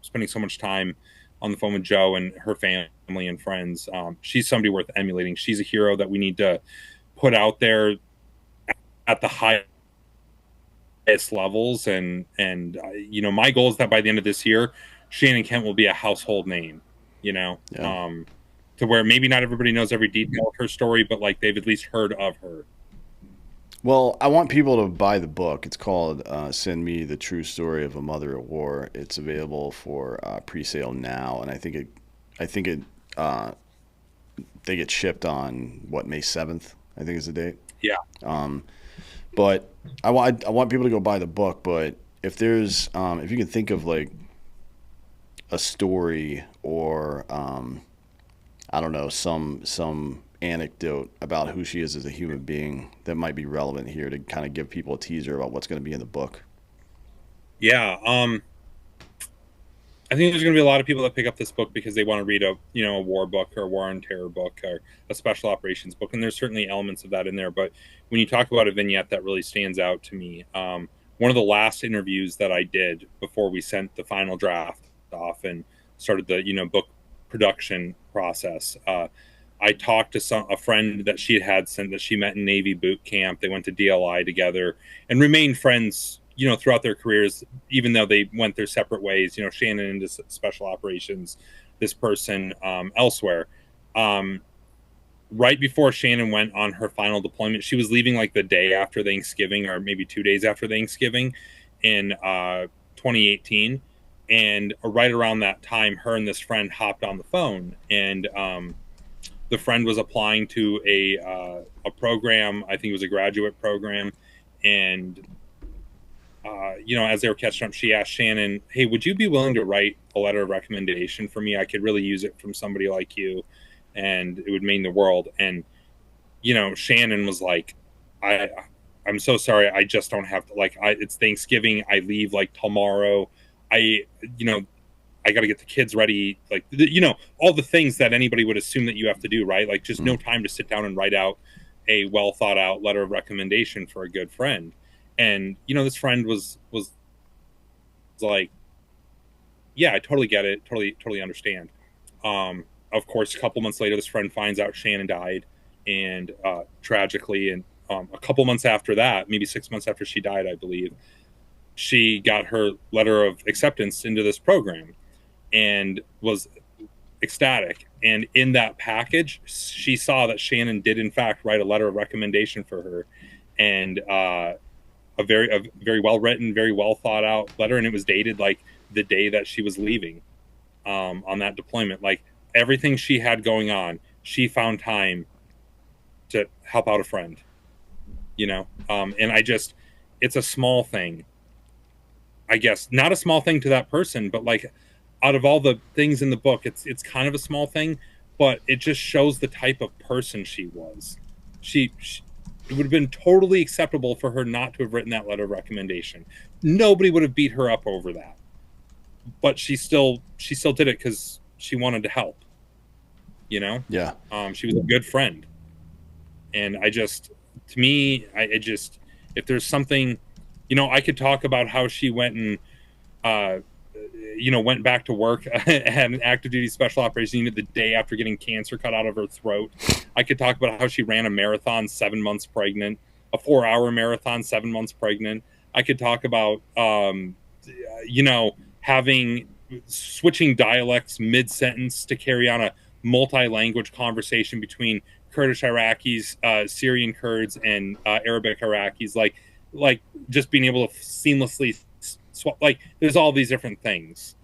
spending so much time on the phone with Joe and her family and friends, she's somebody worth emulating. She's a hero that we need to put out there at the highest levels. And my goal is that by the end of this year, Shannon Kent will be a household name. To where maybe not everybody knows every detail of her story, but they've at least heard of her. Well, I want people to buy the book. It's called "Send Me the True Story of a Mother at War." It's available for pre-sale now, and I think it they get shipped on May 7th. I think is the date. Yeah. But I want people to go buy the book. But if there's if you can think of a story or I don't know, some anecdote about who she is as a human being that might be relevant here to kind of give people a teaser about what's going to be in the book. Yeah. I think there's going to be a lot of people that pick up this book because they want to read a war book or a war on terror book or a special operations book. And there's certainly elements of that in there. But when you talk about a vignette that really stands out to me, one of the last interviews that I did before we sent the final draft off and started the, book production process, I talked to a friend that she had sent that she met in Navy boot camp. They went to DLI together and remained friends, throughout their careers, even though they went their separate ways. Shannon into special operations, this person elsewhere. Right before Shannon went on her final deployment, she was leaving the day after Thanksgiving or maybe 2 days after Thanksgiving in 2018. And right around that time, her and this friend hopped on the phone, and the friend was applying to a program. I think it was a graduate program, and as they were catching up, she asked Shannon, "Hey, would you be willing to write a letter of recommendation for me? I could really use it from somebody like you, and it would mean the world." And Shannon was like, "I, I'm so sorry. I just don't have to. Like, it's Thanksgiving. I leave like tomorrow. I, you know, I got to get the kids ready. Like, all the things that anybody would assume that you have to do, right? Like, just no time to sit down and write out a well thought out letter of recommendation for a good friend." And this friend was like, "Yeah, I totally get it, totally understand." Of course, a couple months later, this friend finds out Shannon died, and tragically, and a couple months after that, maybe 6 months after she died, I believe, she got her letter of acceptance into this program, and was ecstatic. And in that package, she saw that Shannon did in fact write a letter of recommendation for her, and a very well written, very well thought out letter, and it was dated like the day that she was leaving on that deployment. Like, everything she had going on, she found time to help out a friend. And it's a small thing, I guess, not a small thing to that person, but like, out of all the things in the book, it's kind of a small thing, but it just shows the type of person she was. She it would have been totally acceptable for her not to have written that letter of recommendation. Nobody would have beat her up over that, but she still did it because she wanted to help. Yeah. She was a good friend, and to me, if there's something, I could talk about how she went and went back to work at an active duty special operations unit the day after getting cancer cut out of her throat. I could talk about how she ran a marathon 7 months pregnant, a 4-hour marathon 7 months pregnant. I could talk about, having switching dialects mid sentence to carry on a multi-language conversation between Kurdish Iraqis, Syrian Kurds, and Arabic Iraqis. Like just being able to seamlessly like, there's all these different things.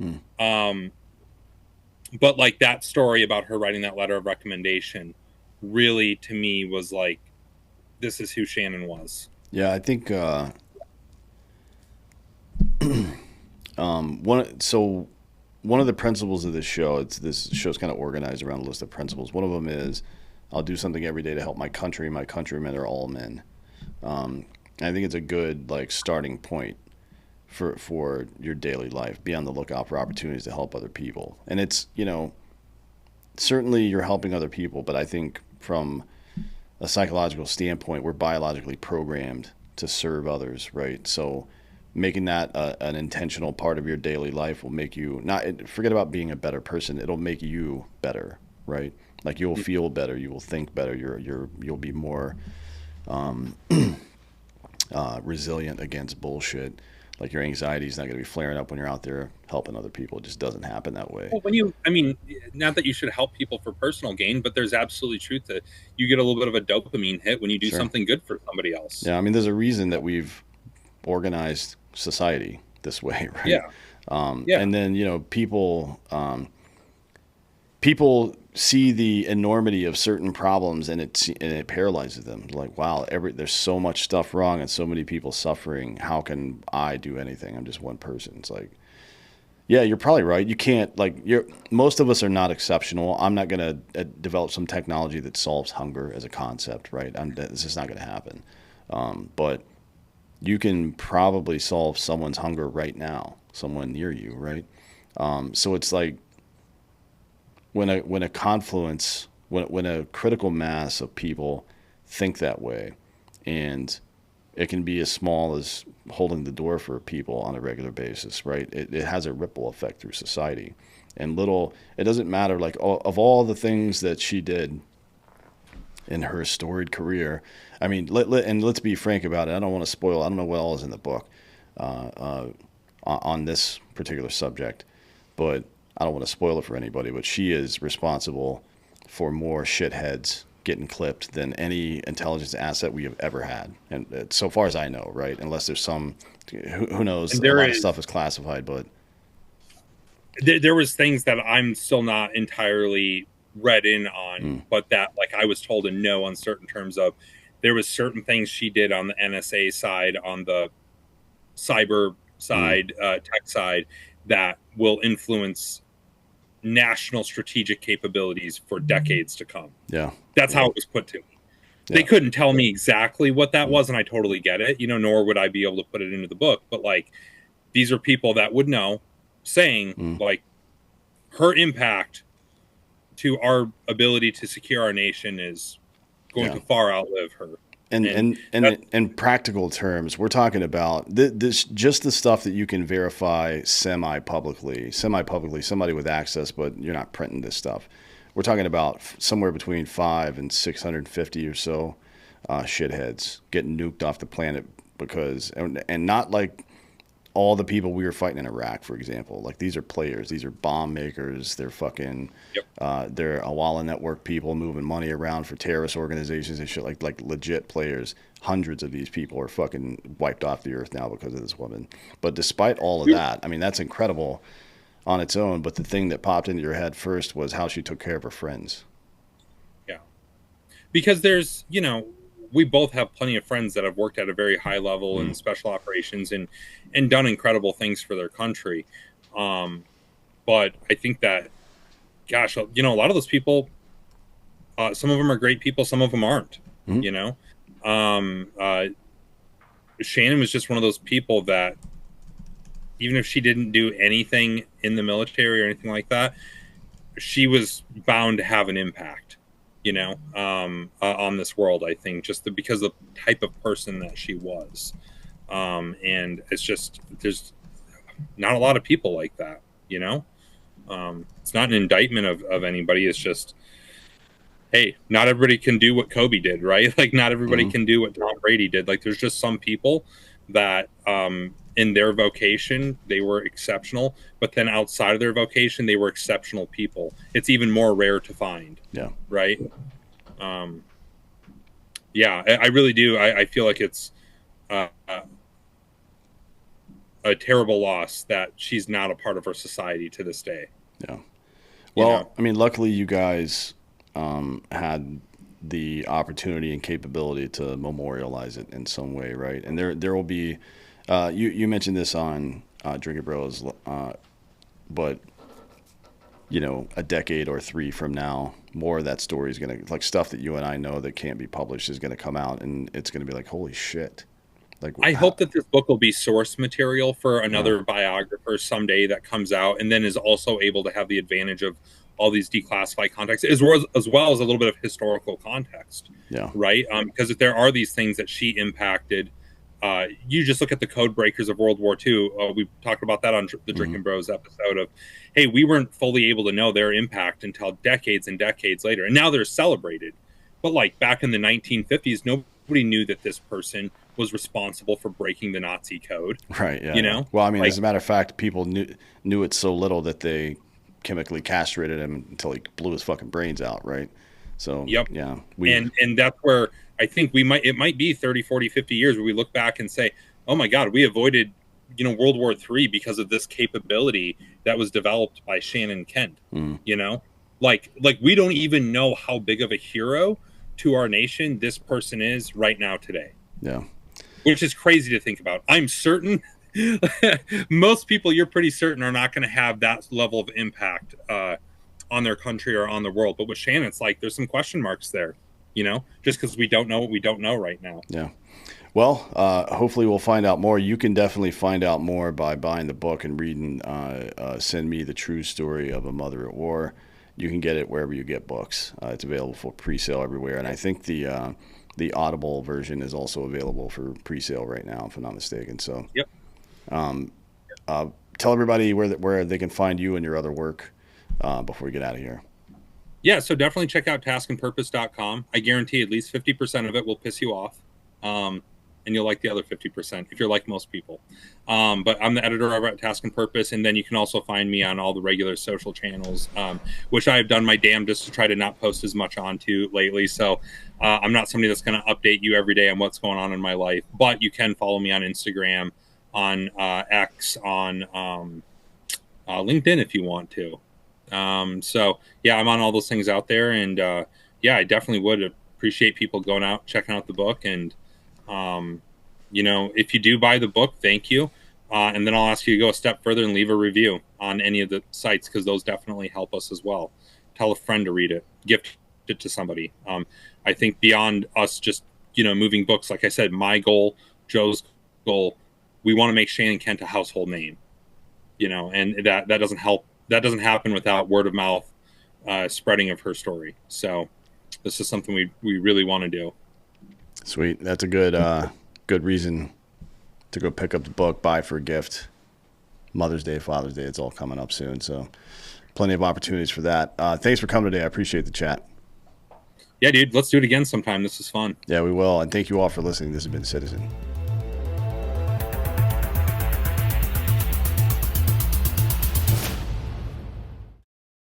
But like, that story about her writing that letter of recommendation really, to me, was like, this is who Shannon was. Yeah, I think one of the principles of this show, this show's kind of organized around a list of principles. One of them is, I'll do something every day to help my country. My countrymen are all men. I think it's a good like starting point for your daily life. Be on the lookout for opportunities to help other people. And it's, certainly you're helping other people, but I think from a psychological standpoint, we're biologically programmed to serve others, right? So making that an intentional part of your daily life will make you not forget about being a better person. It'll make you better, right? Like, you'll feel better, you will think better, you'll be more resilient against bullshit. Like, your anxiety is not going to be flaring up when you're out there helping other people. It just doesn't happen that way. Well, not that you should help people for personal gain, but there's absolutely truth that you get a little bit of a dopamine hit when you do something good for somebody else. Yeah, there's a reason that we've organized society this way, right? Yeah. And then, people see the enormity of certain problems, and it paralyzes them. Like, wow, there's so much stuff wrong and so many people suffering. How can I do anything? I'm just one person. It's like, yeah, you're probably right. You can't, like, most of us are not exceptional. I'm not going to develop some technology that solves hunger as a concept, right? This is not going to happen. But you can probably solve someone's hunger right now, someone near you, right? So it's like, when a confluence, when a critical mass of people think that way, and it can be as small as holding the door for people on a regular basis, right? It has a ripple effect through society. And it doesn't matter, like, of all the things that she did in her storied career, and let's be frank about it. I don't want to spoil, I don't know what all is in the book on this particular subject, but I don't want to spoil it for anybody, but she is responsible for more shitheads getting clipped than any intelligence asset we have ever had. And so far as I know, right? Unless there's some, who knows, a lot of stuff is classified, but there was things that I'm still not entirely read in on, Mm, but that like I was told in no uncertain terms of. There was certain things she did on the NSA side, on the cyber mm, side, tech side, that will influence national strategic capabilities for decades to come. yeah, That's yeah, how it was put to me. They yeah. couldn't tell me exactly what that Mm, was, and I totally get it, nor would I be able to put it into the book. But like, these are people that would know, saying mm, like her impact to our ability to secure our nation is going yeah. to far outlive her. And And and and that, in practical terms, we're talking about this just the stuff that you can verify semi-publicly. Semi-publicly, somebody with access, but you're not printing this stuff. We're talking about somewhere between 5 and 650 or so shitheads getting nuked off the planet because, and not like all the people we were fighting in Iraq, for example. Like these are players, these are bomb makers. They're fucking, yep. they're Awala network people moving money around for terrorist organizations and shit. Like legit players. Hundreds of these people are fucking wiped off the earth now because of this woman. But despite all of that, I mean that's incredible on its own. But the thing that popped into your head first was how she took care of her friends. Yeah. Because we both have plenty of friends that have worked at a very high level in Mm, special operations and done incredible things for their country. Um, but I think that, gosh, a lot of those people, some of them are great people, some of them aren't. mm, You know, um, uh, Shannon was just one of those people that, even if she didn't do anything in the military or anything like that, she was bound to have an impact, on this world. I think because of the type of person that she was, and it's just there's not a lot of people like that. It's not an indictment of anybody. It's just, hey, not everybody can do what Kobe did, right? Like not everybody mm, can do what Tom Brady did. Like there's just some people that in their vocation they were exceptional, but then outside of their vocation they were exceptional people. It's even more rare to find, yeah. right? Um, yeah, I really do. I feel like it's uh, a terrible loss that she's not a part of our society to this day. Yeah. You know, Well, I mean, luckily you guys had the opportunity and capability to memorialize it in some way, right? And there will be. You mentioned this on Drinking Bros, but a decade or three from now, more of that story is gonna like stuff that you and I know that can't be published is gonna come out, and it's gonna be like, holy shit! Like, I hope that this book will be source material for yeah, another biographer someday that comes out, and then is also able to have the advantage of all these declassified contexts, as well as a little bit of historical context, yeah, right? Because if there are these things that she impacted, you just look at the code breakers of World War II. We talked about that on the hmm, Drinking Bros episode of, hey, we weren't fully able to know their impact until decades and decades later, and now they're celebrated. But like back in the 1950s, nobody knew that this person was responsible for breaking the Nazi code. right, yeah, You yeah. know, Well, I mean, like, as a matter of fact, people knew it so little that they chemically castrated him until he blew his fucking brains out, right? So yep. yeah, we And that's where I think it might be 30, 40, 50 years where we look back and say, oh my God, we avoided, World War III because of this capability that was developed by Shannon Kent. mm, You know, like we don't even know how big of a hero to our nation this person is right now today, yeah, which is crazy to think about. I'm certain most people, you're pretty certain, are not going to have that level of impact on their country or on the world. But with Shannon, it's like there's some question marks there, just because we don't know what we don't know right now. yeah. Well, hopefully we'll find out more. You can definitely find out more by buying the book and reading Send Me the True Story of a Mother at War. You can get it wherever you get books. It's available for pre-sale everywhere, and I think the Audible version is also available for pre-sale right now, if I'm not mistaken. So, Yep. uh, tell everybody where they can find you and your other work before we get out of here. Yeah, so definitely check out taskandpurpose.com. I guarantee at least 50% of it will piss you off. And you'll like the other 50% if you're like most people. But I'm the editor over at Task and Purpose, and then you can also find me on all the regular social channels, which I've done my damnedest to try to not post as much onto lately. So I'm not somebody that's going to update you every day on what's going on in my life, but you can follow me on Instagram, on X, on LinkedIn if you want to. So yeah, I'm on all those things out there, and yeah, I definitely would appreciate people going out, checking out the book, and um, if you do buy the book, thank you. And then I'll ask you to go a step further and leave a review on any of the sites, because those definitely help us as well. Tell a friend to read it, gift it to somebody. I think beyond us just moving books, like I said, my goal, Joe's goal, we want to make Shane and Kent a household name. And that doesn't help. That doesn't happen without word of mouth spreading of her story. So this is something we really want to do. Sweet. That's a good reason to go pick up the book, buy for a gift. Mother's Day, Father's Day, it's all coming up soon. So plenty of opportunities for that. Thanks for coming today. I appreciate the chat. Yeah, dude, let's do it again sometime. This is fun. Yeah, we will. And thank you all for listening. This has been Citizen.